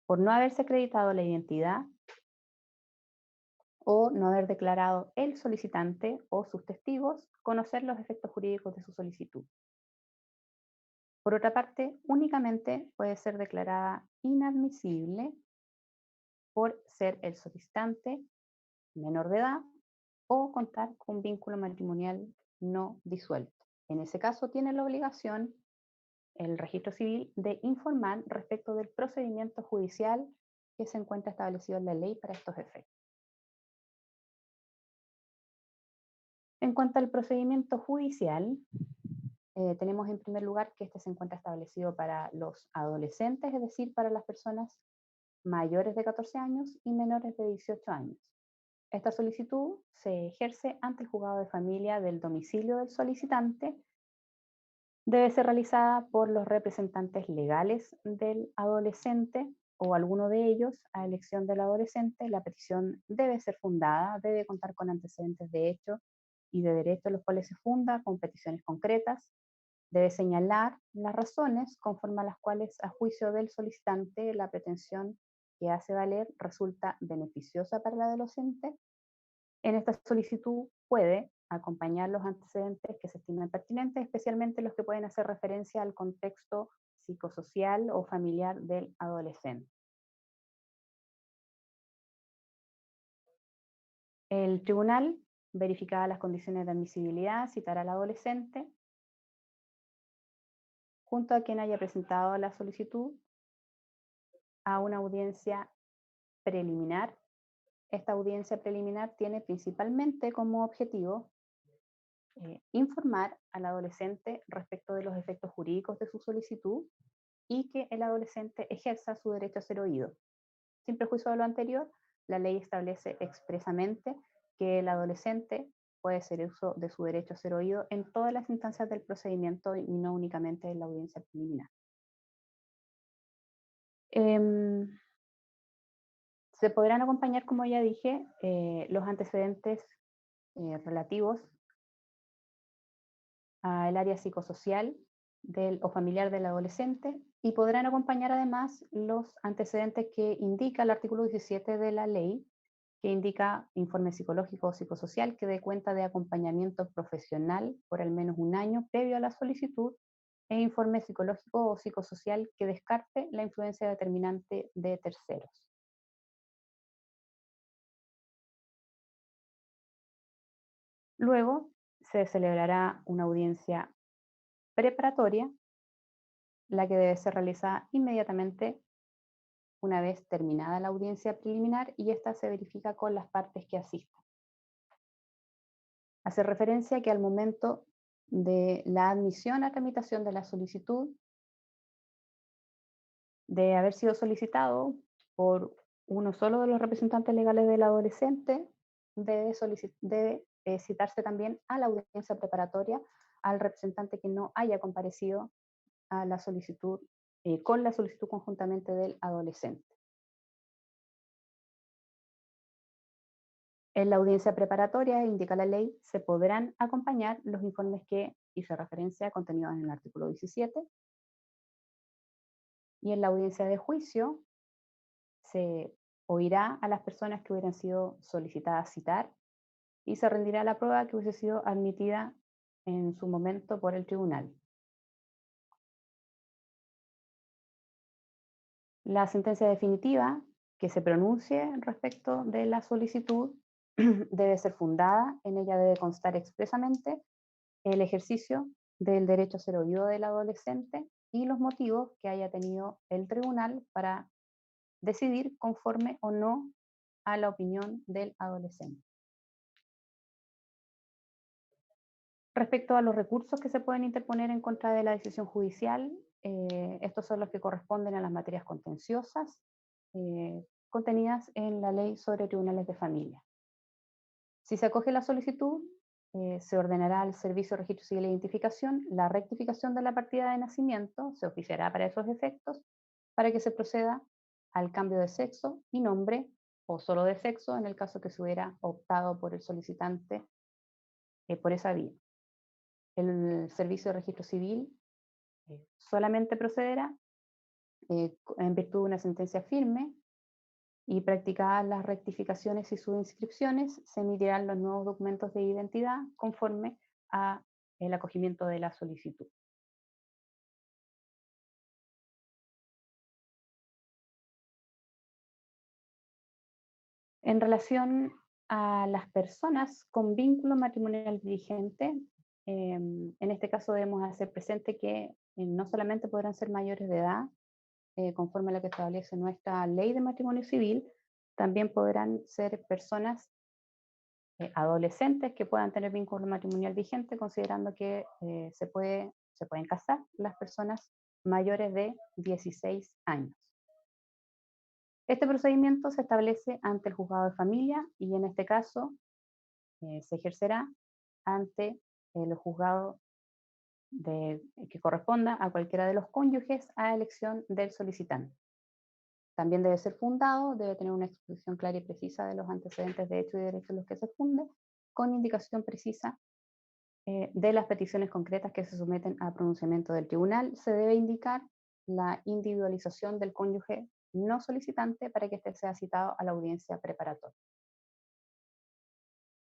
S3: por no haberse acreditado la identidad o no haber declarado el solicitante o sus testigos conocer los efectos jurídicos de su solicitud. Por otra parte, únicamente puede ser declarada inadmisible por ser el solicitante menor de edad o contar con un vínculo matrimonial no disuelto. En ese caso, tiene la obligación el registro civil de informar respecto del procedimiento judicial que se encuentra establecido en la ley para estos efectos. En cuanto al procedimiento judicial, tenemos en primer lugar que este se encuentra establecido para los adolescentes, es decir, para las personas mayores de 14 años y menores de 18 años. Esta solicitud se ejerce ante el juzgado de familia del domicilio del solicitante. Debe ser realizada por los representantes legales del adolescente o alguno de ellos a elección del adolescente. La petición debe ser fundada, debe contar con antecedentes de hecho y de derecho los cuales se funda con peticiones concretas. Debe señalar las razones conforme a las cuales, a juicio del solicitante, la pretensión que hace valer resulta beneficiosa para el adolescente En esta solicitud puede acompañar los antecedentes que se estimen pertinentes, especialmente los que pueden hacer referencia al contexto psicosocial o familiar del adolescente. El tribunal, verificadas las condiciones de admisibilidad, citará al adolescente junto a quien haya presentado la solicitud a una audiencia preliminar. Esta audiencia preliminar tiene principalmente como objetivo informar al adolescente respecto de los efectos jurídicos de su solicitud y que el adolescente ejerza su derecho a ser oído. Sin perjuicio de lo anterior, la ley establece expresamente que el adolescente puede hacer uso de su derecho a ser oído en todas las instancias del procedimiento y no únicamente en la audiencia preliminar. Se podrán acompañar, como ya dije, los antecedentes relativos al área psicosocial o familiar del adolescente y podrán acompañar además los antecedentes que indica el artículo 17 de la ley, que indica informe psicológico o psicosocial que dé cuenta de acompañamiento profesional por al menos un año previo a la solicitud e informe psicológico o psicosocial que descarte la influencia determinante de terceros. Luego se celebrará una audiencia preparatoria, la que debe ser realizada inmediatamente una vez terminada la audiencia preliminar y esta se verifica con las partes que asistan. Hace referencia que al momento de la admisión a tramitación de la solicitud, de haber sido solicitado por uno solo de los representantes legales del adolescente, debe citarse también a la audiencia preparatoria al representante que no haya comparecido a la solicitud, con la solicitud conjuntamente del adolescente. En la audiencia preparatoria, indica la ley, se podrán acompañar los informes que hice referencia contenidos en el artículo 17. Y en la audiencia de juicio se oirá a las personas que hubieran sido solicitadas citar y se rendirá la prueba que hubiese sido admitida en su momento por el tribunal. La sentencia definitiva que se pronuncie respecto de la solicitud debe ser fundada, en ella debe constar expresamente el ejercicio del derecho a ser oído del adolescente y los motivos que haya tenido el tribunal para decidir conforme o no a la opinión del adolescente. Respecto a los recursos que se pueden interponer en contra de la decisión judicial, estos son los que corresponden a las materias contenciosas contenidas en la Ley sobre Tribunales de Familia. Si se acoge la solicitud, se ordenará al Servicio de Registro Civil e Identificación la rectificación de la partida de nacimiento, se oficiará para esos efectos, para que se proceda al cambio de sexo y nombre, o solo de sexo, en el caso que se hubiera optado por el solicitante por esa vía. El Servicio de Registro Civil solamente procederá en virtud de una sentencia firme y practicadas las rectificaciones y sus inscripciones, se emitirán los nuevos documentos de identidad conforme a el acogimiento de la solicitud. En relación a las personas con vínculo matrimonial vigente, en este caso debemos hacer presente que no solamente podrán ser mayores de edad, conforme a lo que establece nuestra ley de matrimonio civil, también podrán ser personas adolescentes que puedan tener vínculo matrimonial vigente, considerando que se pueden casar las personas mayores de 16 años. Este procedimiento se establece ante el juzgado de familia y en este caso se ejercerá ante el juzgado que corresponda a cualquiera de los cónyuges a elección del solicitante. También debe ser fundado, debe tener una exposición clara y precisa de los antecedentes de hecho y derecho en los que se funde, con indicación precisa de las peticiones concretas que se someten a pronunciamiento del tribunal. Se debe indicar la individualización del cónyuge no solicitante para que éste sea citado a la audiencia preparatoria.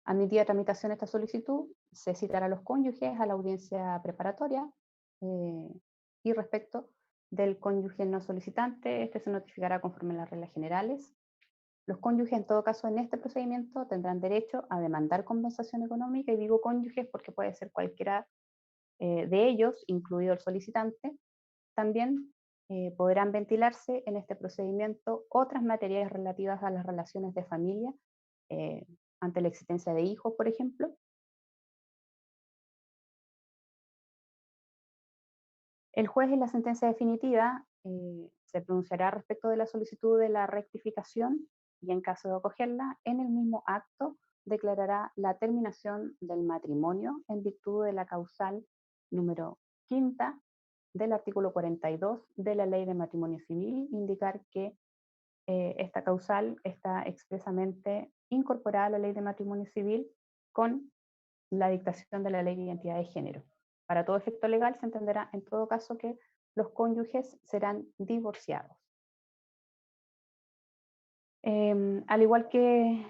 S3: Admitida tramitación esta solicitud, se citará a los cónyuges a la audiencia preparatoria y respecto del cónyuge no solicitante, este se notificará conforme a las reglas generales. Los cónyuges, en todo caso, en este procedimiento tendrán derecho a demandar compensación económica, y digo cónyuges porque puede ser cualquiera de ellos, incluido el solicitante. También podrán ventilarse en este procedimiento otras materias relativas a las relaciones de familia, ante la existencia de hijos, por ejemplo. El juez en la sentencia definitiva se pronunciará respecto de la solicitud de la rectificación y, en caso de acogerla, en el mismo acto declarará la terminación del matrimonio en virtud de la causal número 5 del artículo 42 de la Ley de Matrimonio Civil, indicar que esta causal está expresamente incorporada a la Ley de Matrimonio Civil con la dictación de la Ley de Identidad de Género. Para todo efecto legal se entenderá en todo caso que los cónyuges serán divorciados. Al igual que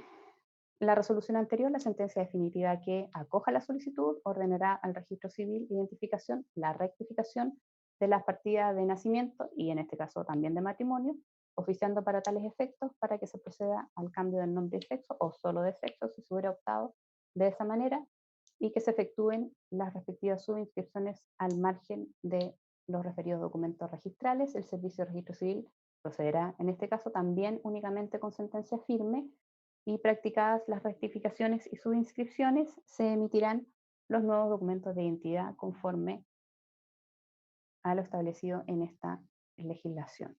S3: la resolución anterior, la sentencia definitiva que acoja la solicitud ordenará al registro civil identificación, la rectificación de las partidas de nacimiento y en este caso también de matrimonio, oficiando para tales efectos para que se proceda al cambio del nombre de sexo o solo de sexo si se hubiera optado de esa manera, y que se efectúen las respectivas subinscripciones al margen de los referidos documentos registrales. El Servicio de Registro Civil procederá en este caso también únicamente con sentencia firme, y practicadas las rectificaciones y subinscripciones, se emitirán los nuevos documentos de identidad conforme a lo establecido en esta legislación.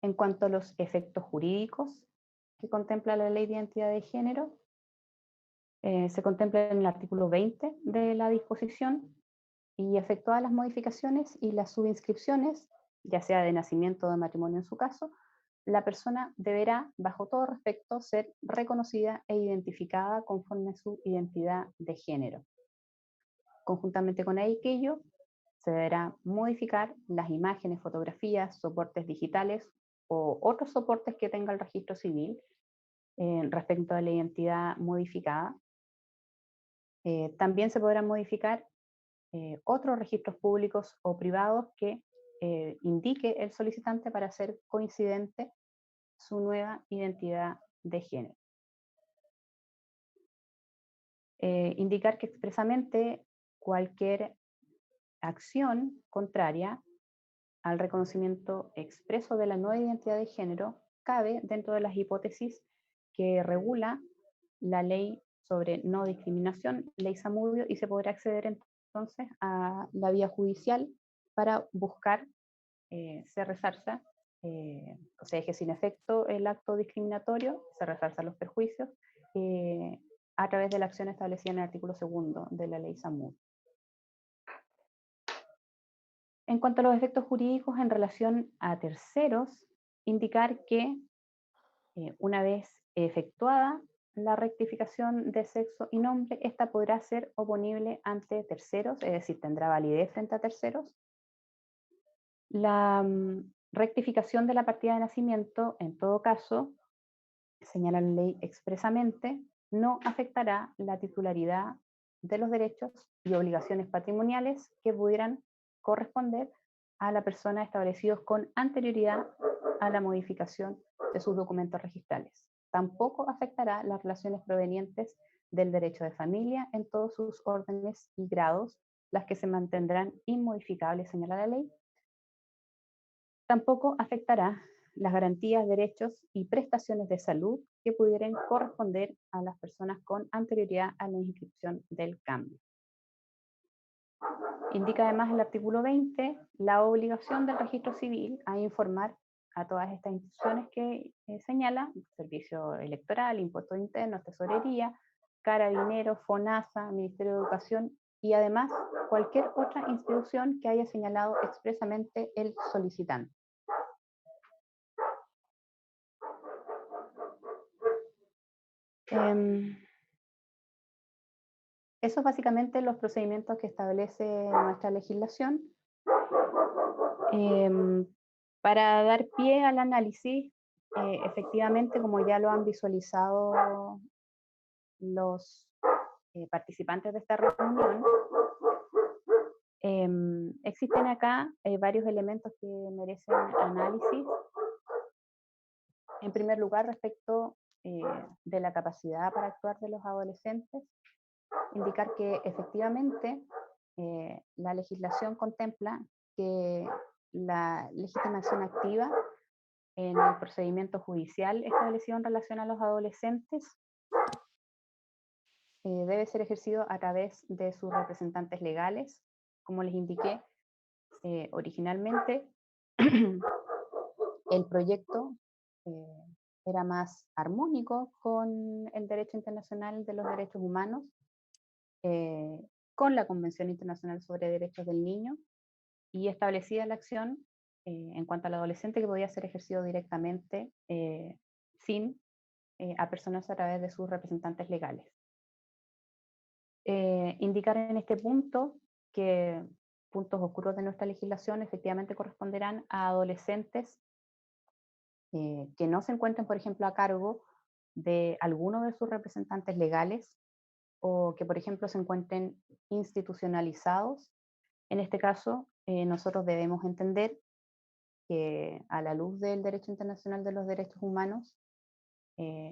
S3: En cuanto a los efectos jurídicos que contempla la Ley de Identidad de Género, se contempla en el artículo 20 de la disposición, y efectuadas las modificaciones y las subinscripciones, ya sea de nacimiento o de matrimonio en su caso, la persona deberá, bajo todo respecto, ser reconocida e identificada conforme a su identidad de género. Conjuntamente con aquello, se deberá modificar las imágenes, fotografías, soportes digitales o otros soportes que tenga el registro civil respecto a la identidad modificada. También se podrán modificar otros registros públicos o privados que indique el solicitante para hacer coincidente su nueva identidad de género. Indicar que expresamente cualquier acción contraria al reconocimiento expreso de la nueva identidad de género cabe dentro de las hipótesis que regula la ley sobre no discriminación, ley Zamudio, y se podrá acceder entonces a la vía judicial para buscar se resarza o se deje sin efecto el acto discriminatorio, se resarzan los perjuicios a través de la acción establecida en el artículo 2 de la ley Zamudio. En cuanto a los efectos jurídicos en relación a terceros, indicar que una vez efectuada la rectificación de sexo y nombre, esta podrá ser oponible ante terceros, es decir, tendrá validez frente a terceros. La rectificación de la partida de nacimiento, en todo caso, señala la ley expresamente, no afectará la titularidad de los derechos y obligaciones patrimoniales que pudieran corresponder a la persona establecidos con anterioridad a la modificación de sus documentos registrales. Tampoco afectará las relaciones provenientes del derecho de familia en todos sus órdenes y grados, las que se mantendrán inmodificables, señala la ley. Tampoco afectará las garantías, derechos y prestaciones de salud que pudieran corresponder a las personas con anterioridad a la inscripción del cambio. Indica además el artículo 20 la obligación del registro civil a informar a todas estas instituciones que señala: Servicio Electoral, Impuesto Interno, Tesorería, Carabineros, FONASA, Ministerio de Educación y además cualquier otra institución que haya señalado expresamente el solicitante. Esos básicamente los procedimientos que establece nuestra legislación. Para dar pie al análisis, efectivamente, como ya lo han visualizado los participantes de esta reunión, existen acá varios elementos que merecen análisis. En primer lugar, respecto de la capacidad para actuar de los adolescentes, indicar que efectivamente la legislación contempla que la legitimación activa en el procedimiento judicial establecido en relación a los adolescentes debe ser ejercido a través de sus representantes legales. Como les indiqué originalmente, el proyecto era más armónico con el derecho internacional de los derechos humanos, con la Convención Internacional sobre Derechos del Niño, y establecía la acción en cuanto al adolescente que podía ser ejercido directamente sin a personas a través de sus representantes legales. Indicar en este punto que puntos oscuros de nuestra legislación efectivamente corresponderán a adolescentes que no se encuentren, por ejemplo, a cargo de alguno de sus representantes legales o que, por ejemplo, se encuentren institucionalizados. En este caso, nosotros debemos entender que a la luz del derecho internacional de los derechos humanos,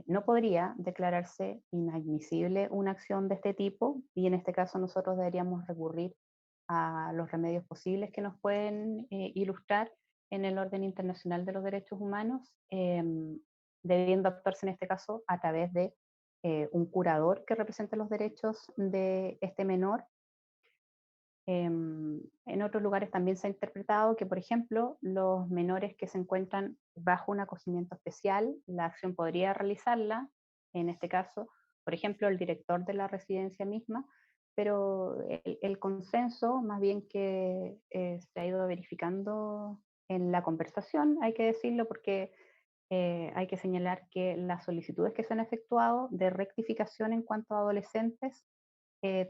S3: no podría declararse inadmisible una acción de este tipo, y en este caso nosotros deberíamos recurrir a los remedios posibles que nos pueden ilustrar en el orden internacional de los derechos humanos, debiendo actuarse en este caso a través de un curador que represente los derechos de este menor. En otros lugares también se ha interpretado que, por ejemplo, los menores que se encuentran bajo un acogimiento especial, la acción podría realizarla, en este caso, por ejemplo, el director de la residencia misma, pero el consenso, más bien que se ha ido verificando en la conversación, hay que decirlo, porque hay que señalar que las solicitudes que se han efectuado de rectificación en cuanto a adolescentes,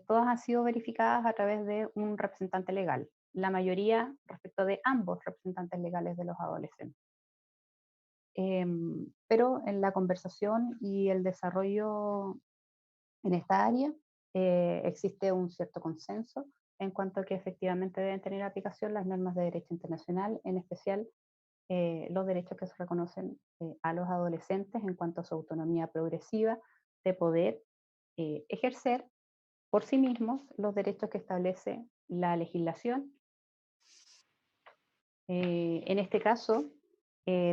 S3: todas han sido verificadas a través de un representante legal, la mayoría respecto de ambos representantes legales de los adolescentes. Pero en la conversación y el desarrollo en esta área existe un cierto consenso en cuanto a que efectivamente deben tener aplicación las normas de derecho internacional, en especial los derechos que se reconocen a los adolescentes en cuanto a su autonomía progresiva de poder ejercer por sí mismos los derechos que establece la legislación. En este caso,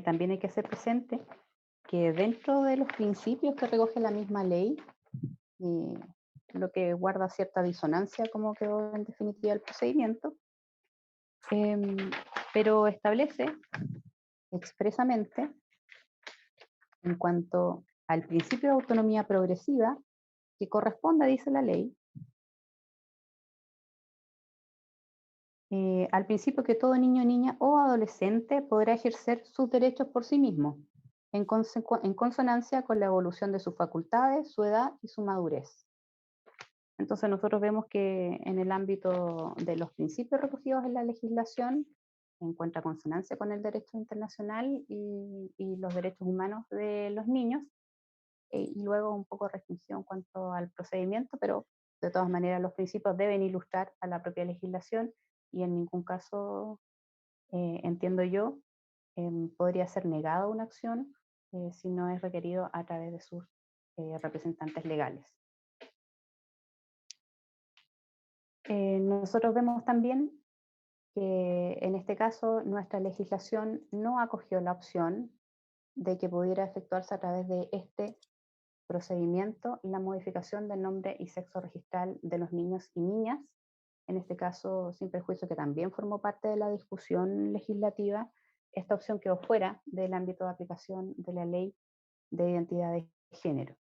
S3: también hay que hacer presente que dentro de los principios que recoge la misma ley, lo que guarda cierta disonancia como quedó en definitiva el procedimiento, pero establece expresamente en cuanto al principio de autonomía progresiva que corresponde, dice la ley, al principio que todo niño, niña o adolescente podrá ejercer sus derechos por sí mismo, en consonancia con la evolución de sus facultades, su edad y su madurez. Entonces nosotros vemos que en el ámbito de los principios recogidos en la legislación encuentra consonancia con el derecho internacional y los derechos humanos de los niños, y luego un poco de restricción en cuanto al procedimiento, pero de todas maneras los principios deben ilustrar a la propia legislación y en ningún caso, entiendo yo, podría ser negada una acción si no es requerido a través de sus representantes legales. Nosotros vemos también que en este caso nuestra legislación no acogió la opción de que pudiera efectuarse a través de este procedimiento la modificación del nombre y sexo registral de los niños y niñas, en este caso sin perjuicio que también formó parte de la discusión legislativa. Esta opción quedó fuera del ámbito de aplicación de la ley de identidad de género.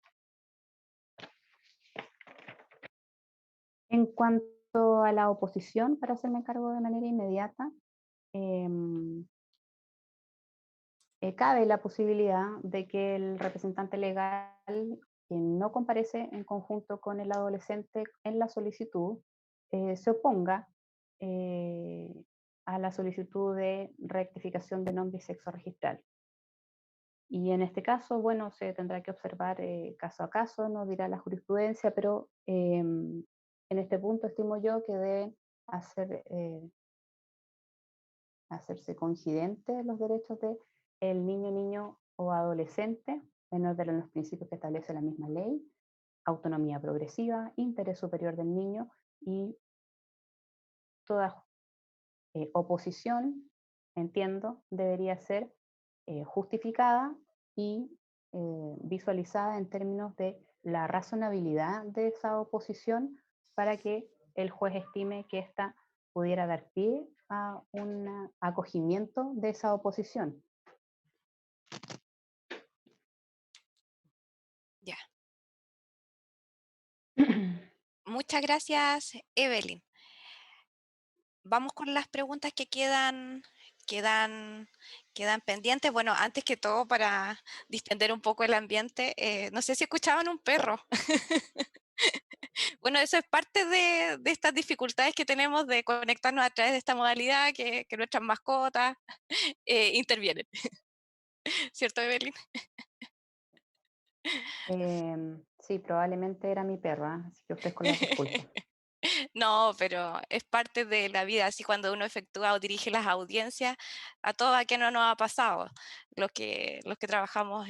S3: En cuanto a la oposición, para hacerme cargo de manera inmediata, cabe la posibilidad de que el representante legal, quien no comparece en conjunto con el adolescente en la solicitud, se oponga a la solicitud de rectificación de nombre y sexo registral. Y en este caso, bueno, se tendrá que observar caso a caso, nos dirá la jurisprudencia, pero en este punto estimo yo que deben hacerse coincidentes los derechos de el niño o adolescente, en orden a los principios que establece la misma ley, autonomía progresiva, interés superior del niño y toda oposición, entiendo, debería ser justificada y visualizada en términos de la razonabilidad de esa oposición para que el juez estime que ésta pudiera dar pie a un acogimiento de esa oposición.
S1: Ya. Muchas gracias, Evelyn. Vamos con las preguntas que quedan pendientes. Bueno, antes que todo, para distender un poco el ambiente, no sé si escuchaban un perro. Bueno, eso es parte de estas dificultades que tenemos de conectarnos a través de esta modalidad, que nuestras mascotas intervienen. ¿Cierto, Evelyn?
S3: Sí, probablemente era mi perro, así que ofrezco las disculpas.
S1: No, pero es parte de la vida, así cuando uno efectúa o dirige las audiencias, a todos a que no nos ha pasado, los que trabajamos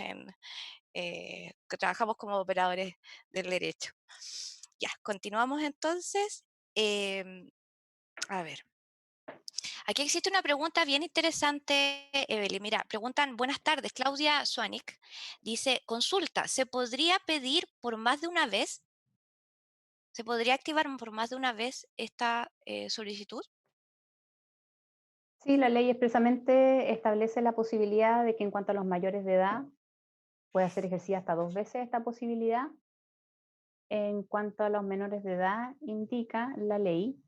S1: que trabajamos como operadores del derecho. Ya, continuamos entonces. A ver, aquí existe una pregunta bien interesante, Evelyn. Mira, preguntan, buenas tardes, Claudia Suanic. Dice, consulta, ¿se podría pedir por más de una vez? ¿Se podría activar por más de una vez esta solicitud?
S3: Sí, la ley expresamente establece la posibilidad de que en cuanto a los mayores de edad pueda ser ejercida hasta 2 veces esta posibilidad. En cuanto a los menores de edad, indica la ley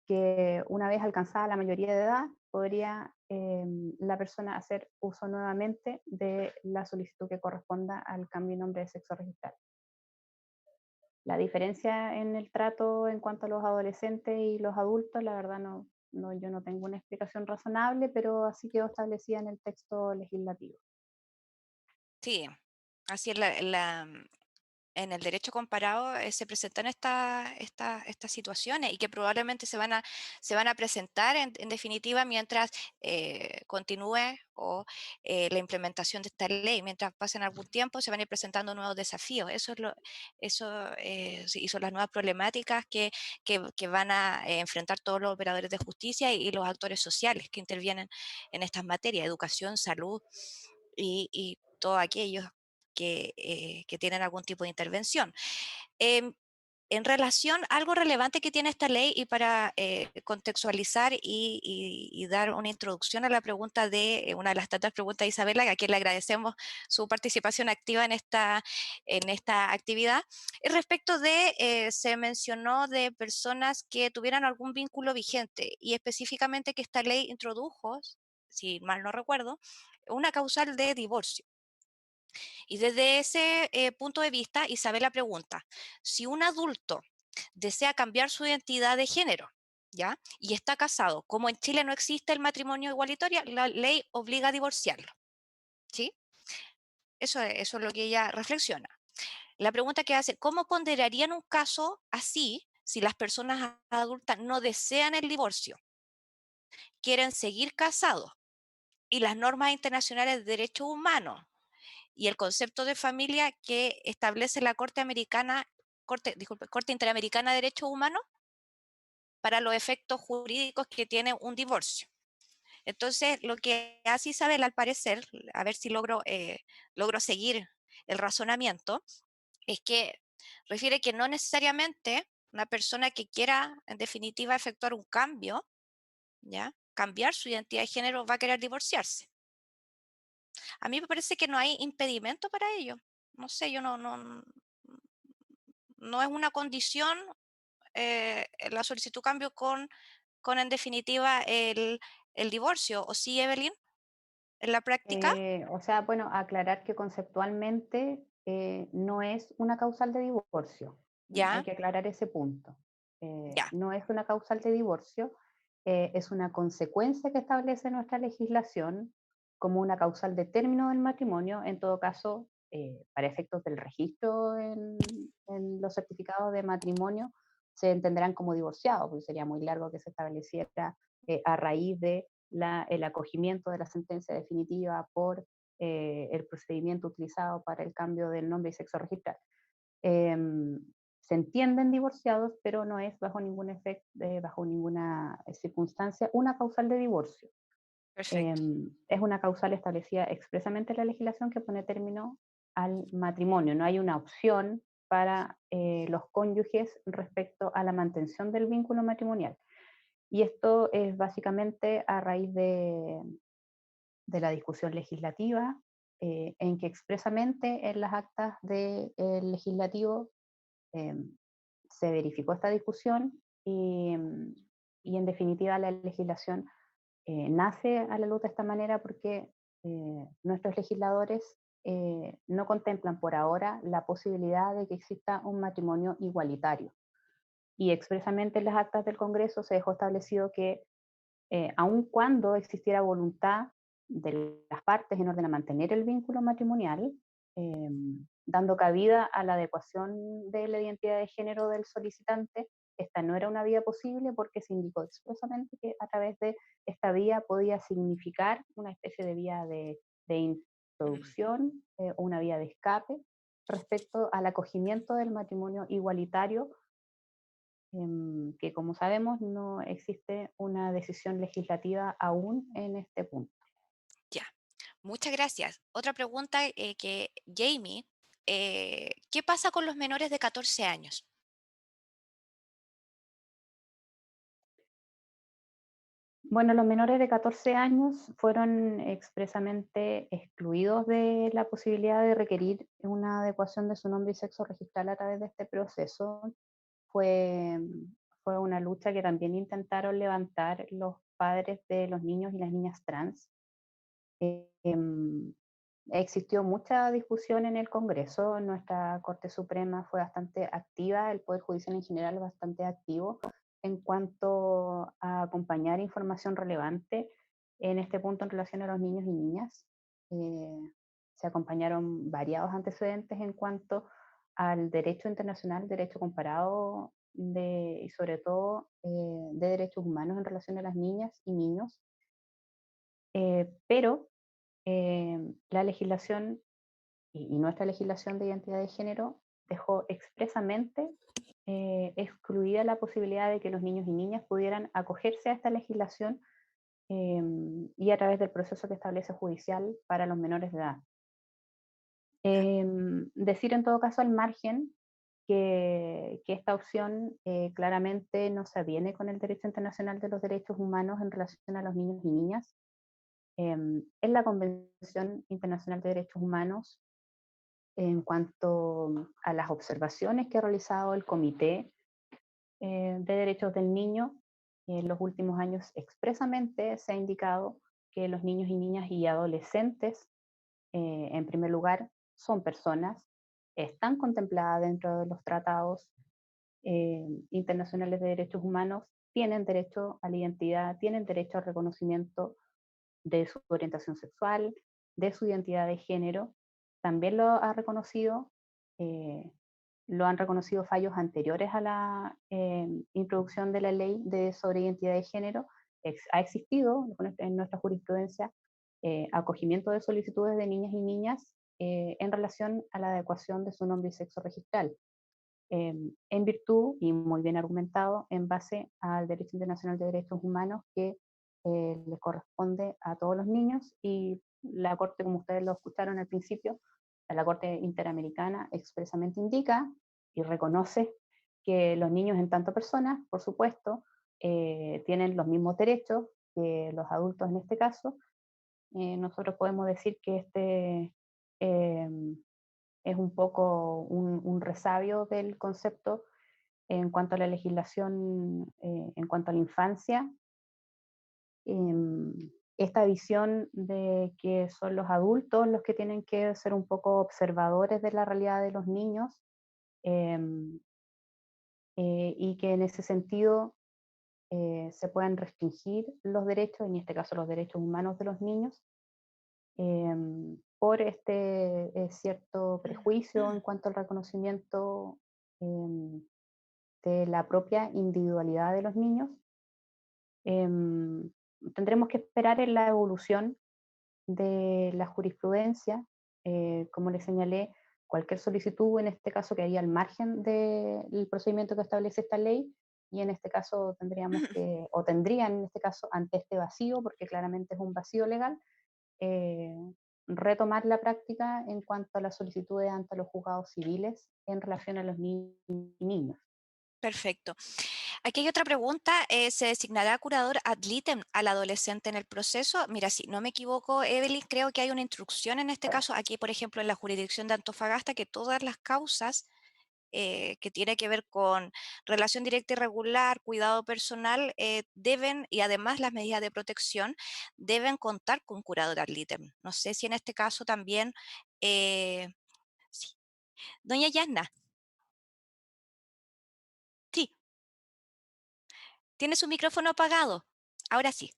S3: que una vez alcanzada la mayoría de edad, podría la persona hacer uso nuevamente de la solicitud que corresponda al cambio de nombre de sexo registral. La diferencia en el trato en cuanto a los adolescentes y los adultos, la verdad yo no tengo una explicación razonable, pero así quedó establecida en el texto legislativo.
S1: Sí, así es en el derecho comparado se presentan estas situaciones y que probablemente se van a presentar en definitiva mientras continúe o la implementación de esta ley. Mientras pasen algún tiempo se van a ir presentando nuevos desafíos. Sí, y son las nuevas problemáticas que van a enfrentar todos los operadores de justicia y los actores sociales que intervienen en estas materias, educación, salud y todos aquellos que tienen algún tipo de intervención. Em, en relación, algo relevante que tiene esta ley y para contextualizar y dar una introducción a la pregunta de una de las tantas preguntas de Isabela, a quien le agradecemos su participación activa en esta actividad, es respecto se mencionó de personas que tuvieran algún vínculo vigente y específicamente que esta ley introdujo, si mal no recuerdo, una causal de divorcio. Y desde ese punto de vista, Isabela pregunta, si un adulto desea cambiar su identidad de género, ¿ya? Y está casado, como en Chile no existe el matrimonio igualitario, la ley obliga a divorciarlo, ¿sí? Eso es lo que ella reflexiona. La pregunta que hace, ¿cómo ponderarían un caso así si las personas adultas no desean el divorcio, quieren seguir casados y las normas internacionales de derechos humanos y el concepto de familia que establece la Corte Interamericana de Derechos Humanos para los efectos jurídicos que tiene un divorcio? Entonces, lo que hace Isabel, al parecer, a ver si logro seguir el razonamiento, es que refiere que no necesariamente una persona que quiera, en definitiva, efectuar un cambio, ¿ya? Cambiar su identidad de género, va a querer divorciarse. A mí me parece que no hay impedimento para ello. No sé, yo no es una condición la solicitud cambio con en definitiva el divorcio. ¿O sí, Evelyn? ¿En la práctica?
S3: O sea, bueno, aclarar que conceptualmente no es una causal de divorcio. Hay
S1: Ya,
S3: que aclarar ese punto.
S1: ya,
S3: No es una causal de divorcio, es una consecuencia que establece nuestra legislación como una causal de término del matrimonio, en todo caso, para efectos del registro en los certificados de matrimonio, se entenderán como divorciados, porque sería muy largo que se estableciera a raíz de el acogimiento de la sentencia definitiva por el procedimiento utilizado para el cambio del nombre y sexo registral. Em, Se entienden divorciados, pero no es bajo ningún efecto, bajo ninguna circunstancia una causal de divorcio.
S1: Perfecto.
S3: Es una causal establecida expresamente en la legislación que pone término al matrimonio. No hay una opción para los cónyuges respecto a la mantención del vínculo matrimonial. Y esto es básicamente a raíz de la discusión legislativa, en que expresamente en las actas del legislativo eh, se verificó esta discusión y en definitiva la legislación nace a la luz de esta manera porque nuestros legisladores no contemplan por ahora la posibilidad de que exista un matrimonio igualitario. Y expresamente en las actas del Congreso se dejó establecido que aun cuando existiera voluntad de las partes en orden a mantener el vínculo matrimonial, eh, dando cabida a la adecuación de la identidad de género del solicitante, esta no era una vía posible porque se indicó expresamente que a través de esta vía podía significar una especie de vía de introducción o una vía de escape respecto al acogimiento del matrimonio igualitario, que como sabemos no existe una decisión legislativa aún en este punto.
S1: Ya, muchas gracias. Otra pregunta que Jamie, ¿qué pasa con los menores de 14 años?
S3: Bueno, los menores de 14 años fueron expresamente excluidos de la posibilidad de requerir una adecuación de su nombre y sexo registral a través de este proceso. Fue, fue una lucha que también intentaron levantar los padres de los niños y las niñas trans. Em, Existió mucha discusión en el Congreso, nuestra Corte Suprema fue bastante activa, el Poder Judicial en general es bastante activo en cuanto a acompañar información relevante en este punto en relación a los niños y niñas. Eh, Se acompañaron variados antecedentes en cuanto al derecho internacional, derecho comparado y sobre todo de derechos humanos en relación a las niñas y niños, pero la legislación y nuestra legislación de identidad de género dejó expresamente excluida la posibilidad de que los niños y niñas pudieran acogerse a esta legislación y a través del proceso que establece judicial para los menores de edad. Decir en todo caso al margen que esta opción claramente no se aviene con el derecho internacional de los derechos humanos en relación a los niños y niñas. En la Convención Internacional de Derechos Humanos, en cuanto a las observaciones que ha realizado el Comité de Derechos del Niño, en los últimos años expresamente se ha indicado que los niños y niñas y adolescentes, en primer lugar, son personas, están contempladas dentro de los tratados internacionales de derechos humanos, tienen derecho a la identidad, tienen derecho al reconocimiento de su orientación sexual, de su identidad de género. También lo han reconocido fallos anteriores a la introducción de la ley sobre identidad de género. Ha existido en nuestra jurisprudencia acogimiento de solicitudes de niñas y niñas en relación a la adecuación de su nombre y sexo registral, en virtud, y muy bien argumentado, en base al derecho internacional de derechos humanos que le corresponde a todos los niños, y la Corte, como ustedes lo escucharon al principio, la Corte Interamericana expresamente indica y reconoce que los niños en tanto personas, por supuesto, tienen los mismos derechos que los adultos en este caso. Nosotros podemos decir que eh, es un poco un resabio del concepto en cuanto a la legislación, en cuanto a la infancia, esta visión de que son los adultos los que tienen que ser un poco observadores de la realidad de los niños, em, y que en ese sentido se puedan restringir los derechos, en este caso los derechos humanos de los niños, por este cierto prejuicio en cuanto al reconocimiento de la propia individualidad de los niños. Tendremos que esperar en la evolución de la jurisprudencia. Como les señalé, cualquier solicitud, en este caso, que haya al margen del procedimiento que establece esta ley, y en este caso tendríamos que, o tendrían en este caso, ante este vacío, porque claramente es un vacío legal, eh, retomar la práctica en cuanto a las solicitudes ante los juzgados civiles en relación a los niños y niñas.
S1: Perfecto. Aquí hay otra pregunta. ¿Se designará curador ad litem al adolescente en el proceso? Mira, si no me equivoco, Evelyn, creo que hay una instrucción en este caso, aquí por ejemplo en la jurisdicción de Antofagasta, que todas las causas que tiene que ver con relación directa y regular, cuidado personal, deben, y además las medidas de protección, deben contar con curador ad litem. No sé si en este caso también... sí. Doña Yasna, sí, tiene su micrófono apagado. Ahora sí.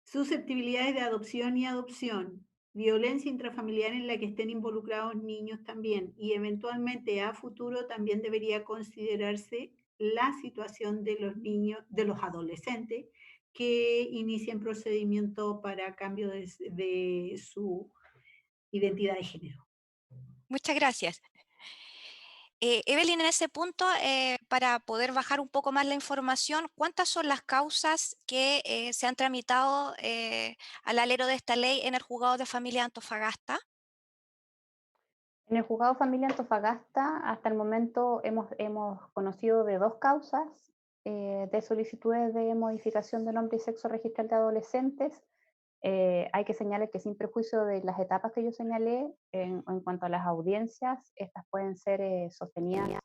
S2: Susceptibilidades de adopción y adopción, violencia intrafamiliar en la que estén involucrados niños también, y eventualmente a futuro también debería considerarse la situación de los niños, de los adolescentes que inicien procedimiento para cambio de su identidad de género.
S1: Muchas gracias. Evelyn, en ese punto, para poder bajar un poco más la información, ¿cuántas son las causas que se han tramitado al alero de esta ley en el juzgado de familia de Antofagasta?
S3: En el juzgado familia Antofagasta, hasta el momento hemos conocido de 2 causas de solicitudes de modificación de nombre y sexo registral de adolescentes. Hay que señalar que sin perjuicio de las etapas que yo señalé, en cuanto a las audiencias, estas pueden ser sostenidas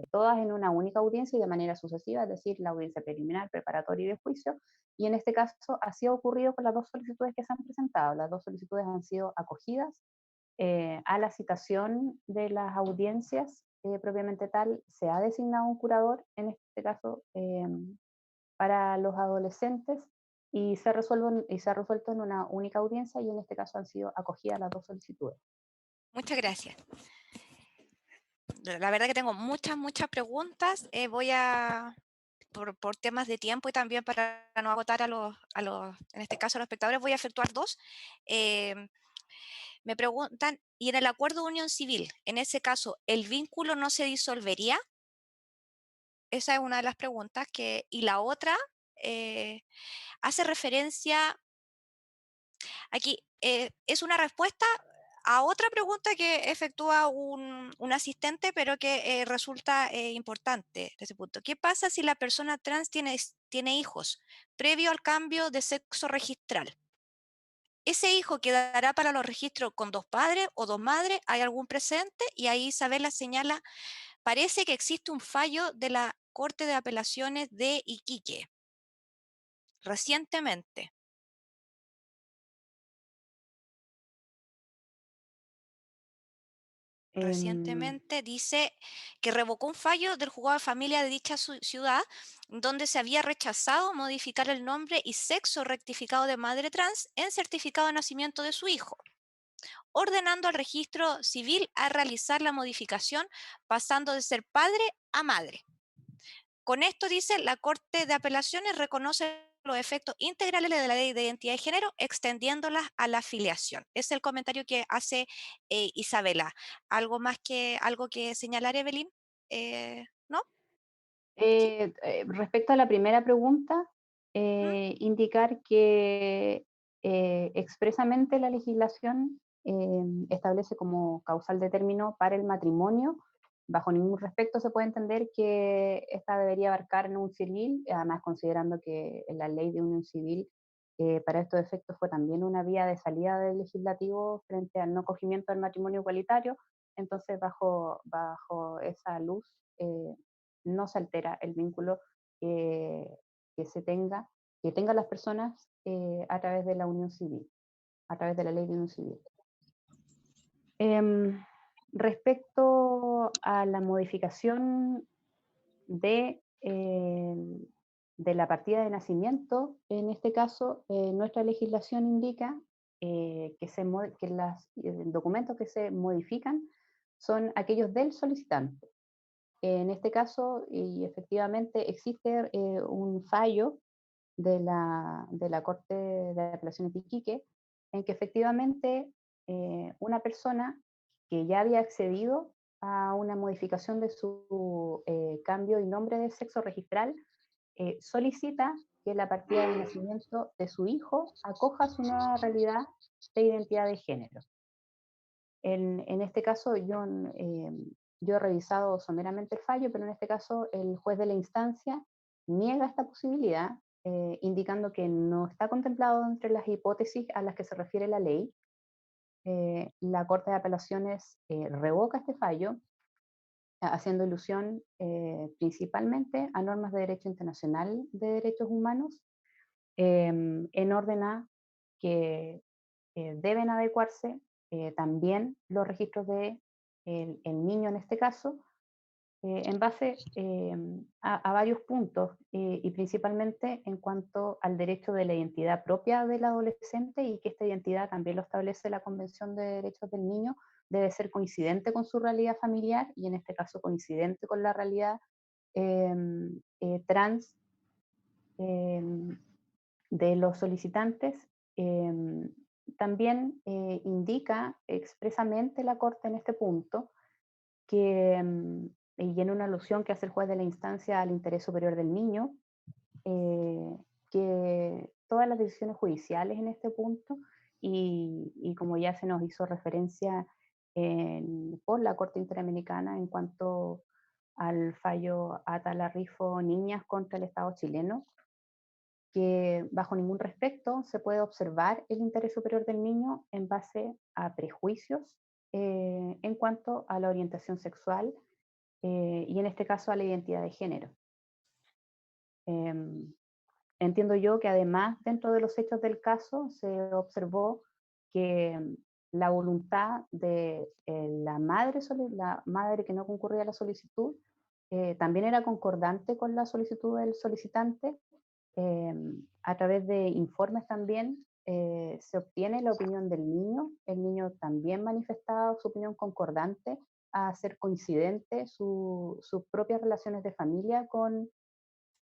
S3: todas en una única audiencia y de manera sucesiva, es decir, la audiencia preliminar, preparatoria y de juicio. Y en este caso así ha ocurrido con las 2 solicitudes que se han presentado. Las 2 solicitudes han sido acogidas a la citación de las audiencias propiamente tal. Se ha designado un curador, en este caso, para los adolescentes, y se ha resuelto en una única audiencia, y en este caso han sido acogidas las 2 solicitudes.
S1: Muchas gracias. La verdad que tengo muchas preguntas. Voy a, por temas de tiempo y también para no agotar en este caso a los espectadores, voy a efectuar 2. Me preguntan, ¿y en el acuerdo de unión civil, en ese caso, el vínculo no se disolvería? Esa es una de las preguntas y la otra hace referencia, aquí es una respuesta a otra pregunta que efectúa un asistente, pero que resulta importante desde ese punto. ¿Qué pasa si la persona trans tiene hijos previo al cambio de sexo registral? ¿Ese hijo quedará para los registros con 2 padres o 2 madres? ¿Hay algún precedente? Y ahí Isabela señala, parece que existe un fallo de la Corte de Apelaciones de Iquique recientemente. Recientemente dice que revocó un fallo del juzgado de familia de dicha ciudad donde se había rechazado modificar el nombre y sexo rectificado de madre trans en certificado de nacimiento de su hijo, ordenando al registro civil a realizar la modificación pasando de ser padre a madre. Con esto, dice, la Corte de Apelaciones reconoce los efectos integrales de la ley de identidad de género, extendiéndolas a la filiación. Es el comentario que hace Isabela. ¿Algo que señalar, Evelyn? ¿No? ¿Sí?
S3: Respecto a la primera pregunta,
S1: ¿Mm?
S3: indicar que expresamente la legislación establece como causal de término para el matrimonio. Bajo ningún respecto se puede entender que esta debería abarcar en un civil, además considerando que la ley de unión civil para estos efectos fue también una vía de salida del legislativo frente al no acogimiento del matrimonio igualitario. Entonces, bajo esa luz, no se altera el vínculo que que tengan las personas a través de la unión civil, a través de la ley de unión civil. Respecto a la modificación de de la partida de nacimiento, en este caso, nuestra legislación indica que los documentos que se modifican son aquellos del solicitante. En este caso, y efectivamente existe un fallo de la Corte de Apelaciones de Iquique, en que efectivamente una persona que ya había accedido a una modificación de su cambio y nombre de sexo registral, solicita que la partida de nacimiento de su hijo acoja su nueva realidad de identidad de género. En este caso, yo he revisado someramente el fallo, pero en este caso el juez de la instancia niega esta posibilidad, indicando que no está contemplado entre las hipótesis a las que se refiere la ley. La Corte de Apelaciones revoca este fallo, haciendo ilusión principalmente a normas de derecho internacional de derechos humanos, en orden a que deben adecuarse también los registros de el niño en este caso, en base a varios puntos y principalmente en cuanto al derecho de la identidad propia del adolescente, y que esta identidad también lo establece la Convención de Derechos del Niño, debe ser coincidente con su realidad familiar y en este caso coincidente con la realidad trans de los solicitantes. También indica expresamente la Corte en este punto que, y en una alusión que hace el juez de la instancia al interés superior del niño, que todas las decisiones judiciales en este punto, y como ya se nos hizo referencia por la Corte Interamericana en cuanto al fallo Atala Rifo Niñas contra el Estado chileno, que bajo ningún respecto se puede observar el interés superior del niño en base a prejuicios en cuanto a la orientación sexual y en este caso a la identidad de género. Entiendo yo que además dentro de los hechos del caso se observó que la voluntad de la madre que no concurría a la solicitud también era concordante con la solicitud del solicitante. A través de informes también se obtiene la opinión del niño. El niño también manifestaba su opinión concordante a hacer coincidente sus propias relaciones de familia con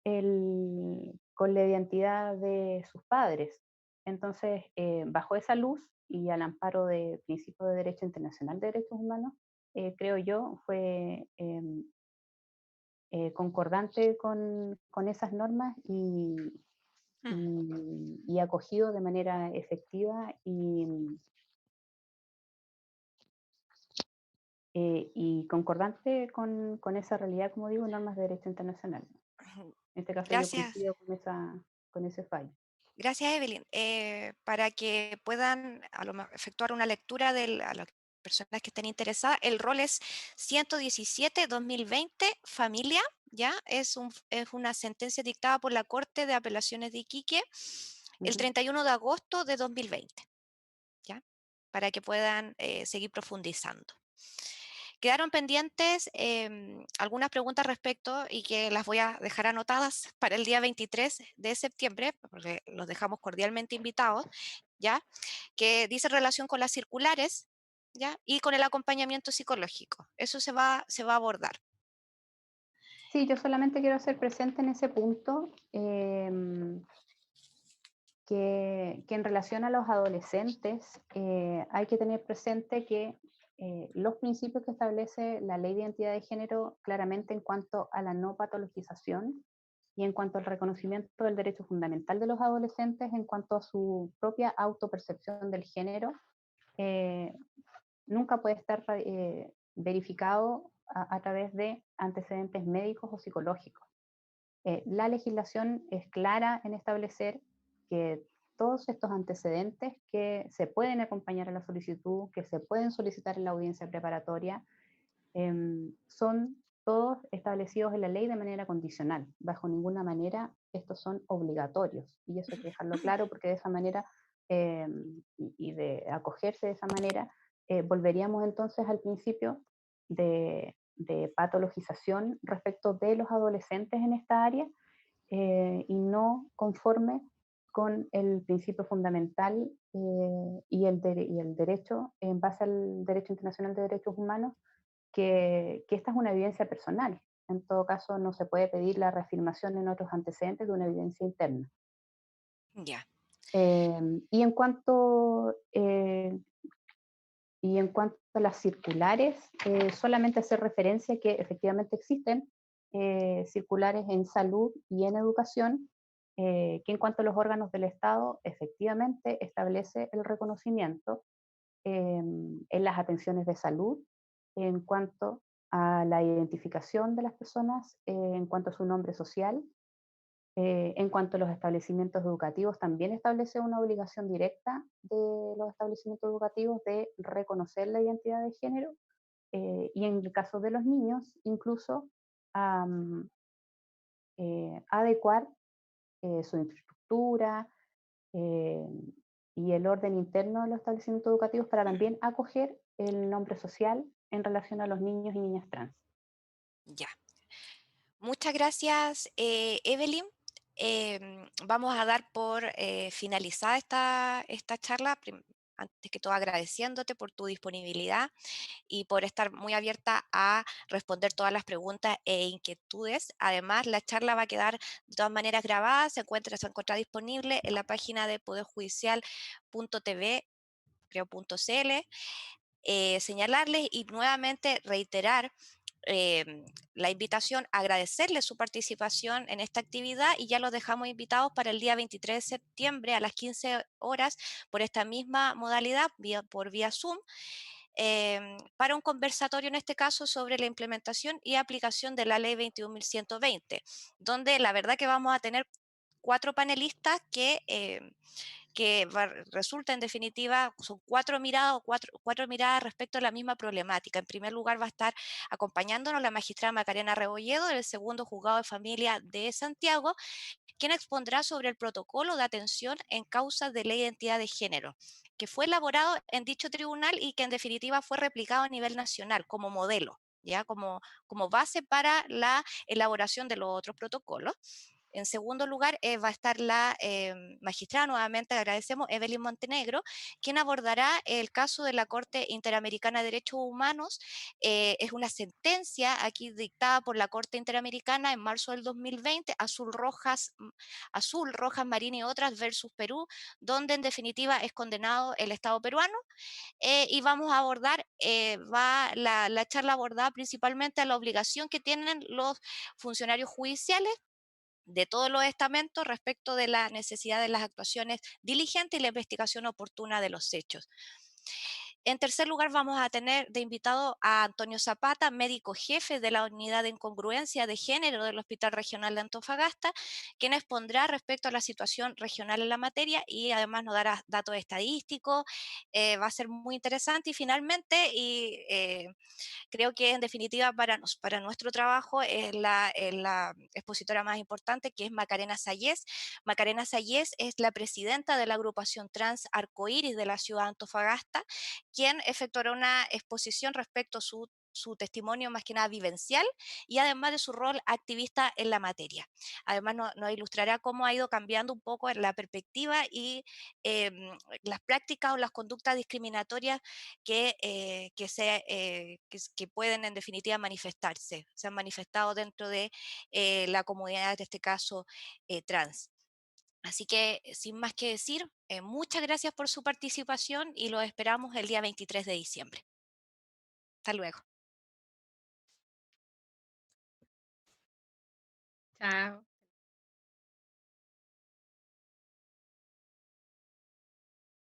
S3: la identidad de sus padres. Entonces, bajo esa luz y al amparo de principios de derecho internacional de derechos humanos, creo yo, fue concordante con esas normas y acogido de manera efectiva y concordante con esa realidad, como digo, normas de derecho internacional. En este caso yo
S1: Gracias.
S3: coincido con ese fallo.
S1: Gracias, Evelyn. Para que puedan a lo mejor efectuar una lectura a las personas que estén interesadas, el rol es 117/2020, familia, ¿ya? Es una sentencia dictada por la Corte de Apelaciones de Iquique el 31 de agosto de 2020, ¿ya? Para que puedan seguir profundizando. Quedaron pendientes algunas preguntas respecto y que las voy a dejar anotadas para el día 23 de septiembre, porque los dejamos cordialmente invitados, ¿ya? Que dice relación con las circulares, ¿ya? Y con el acompañamiento psicológico. Eso se va a abordar.
S3: Sí, yo solamente quiero hacer presente en ese punto que en relación a los adolescentes hay que tener presente que los principios que establece la Ley de Identidad de Género claramente en cuanto a la no patologización y en cuanto al reconocimiento del derecho fundamental de los adolescentes en cuanto a su propia autopercepción del género, nunca puede estar verificado a través de antecedentes médicos o psicológicos. La legislación es clara en establecer que todos estos antecedentes que se pueden acompañar a la solicitud, que se pueden solicitar en la audiencia preparatoria, son todos establecidos en la ley de manera condicional. Bajo ninguna manera estos son obligatorios. Y eso hay que dejarlo claro porque de esa manera, y de acogerse de esa manera, volveríamos entonces al principio de patologización respecto de los adolescentes en esta área, y no conforme con el principio fundamental y el derecho, en base al derecho internacional de derechos humanos, que esta es una evidencia personal. En todo caso, no se puede pedir la reafirmación en otros antecedentes de una evidencia interna.
S1: Ya.
S3: Y en cuanto a las circulares, solamente hacer referencia que efectivamente existen circulares en salud y en educación, que en cuanto a los órganos del Estado, efectivamente establece el reconocimiento en las atenciones de salud, en cuanto a la identificación de las personas, en cuanto a su nombre social. En cuanto a los establecimientos educativos, también establece una obligación directa de los establecimientos educativos de reconocer la identidad de género y en el caso de los niños, incluso am, adecuar su infraestructura eh, y el orden interno de los establecimientos educativos para también acoger el nombre social en relación a los niños y niñas trans.
S1: Ya. Muchas gracias, Evelyn. Vamos a dar por finalizada esta charla. Antes que todo, agradeciéndote por tu disponibilidad y por estar muy abierta a responder todas las preguntas e inquietudes. Además, la charla va a quedar de todas maneras grabada, se encuentra disponible en la página de poderjudicial.tv, creo, .cl. Señalarles y nuevamente reiterar la invitación, agradecerle su participación en esta actividad y ya los dejamos invitados para el día 23 de septiembre a las 15 horas por esta misma modalidad, por vía Zoom, para un conversatorio en este caso sobre la implementación y aplicación de la ley 21.120, donde la verdad que vamos a tener 4 panelistas que resulta en definitiva, son cuatro miradas respecto a la misma problemática. En primer lugar va a estar acompañándonos la magistrada Macarena Rebolledo del segundo juzgado de familia de Santiago, quien expondrá sobre el protocolo de atención en causas de la identidad de género, que fue elaborado en dicho tribunal y que en definitiva fue replicado a nivel nacional como modelo, ya como base para la elaboración de los otros protocolos. En segundo lugar, va a estar la magistrada, nuevamente agradecemos, Evelyn Montenegro, quien abordará el caso de la Corte Interamericana de Derechos Humanos. Es una sentencia aquí dictada por la Corte Interamericana en marzo del 2020, Azul, Rojas, Marín y otras versus Perú, donde en definitiva es condenado el Estado peruano. Y vamos a abordar, la charla abordada principalmente a la obligación que tienen los funcionarios judiciales de todos los estamentos respecto de la necesidad de las actuaciones diligentes y la investigación oportuna de los hechos. En tercer lugar, vamos a tener de invitado a Antonio Zapata, médico jefe de la Unidad de Incongruencia de Género del Hospital Regional de Antofagasta, quien expondrá respecto a la situación regional en la materia y además nos dará datos estadísticos. Va a ser muy interesante y finalmente, creo que en definitiva para nuestro trabajo es la expositora más importante, que es Macarena Sayés. Macarena Sayés es la presidenta de la agrupación Trans Arcoíris de la ciudad de Antofagasta, quien efectuará una exposición respecto a su testimonio más que nada vivencial y además de su rol activista en la materia. Además nos ilustrará cómo ha ido cambiando un poco la perspectiva y las prácticas o las conductas discriminatorias que pueden en definitiva manifestarse, se han manifestado dentro de la comunidad, de este caso trans. Así que, sin más que decir, muchas gracias por su participación y los esperamos el día 23 de diciembre. Hasta luego.
S4: Chao.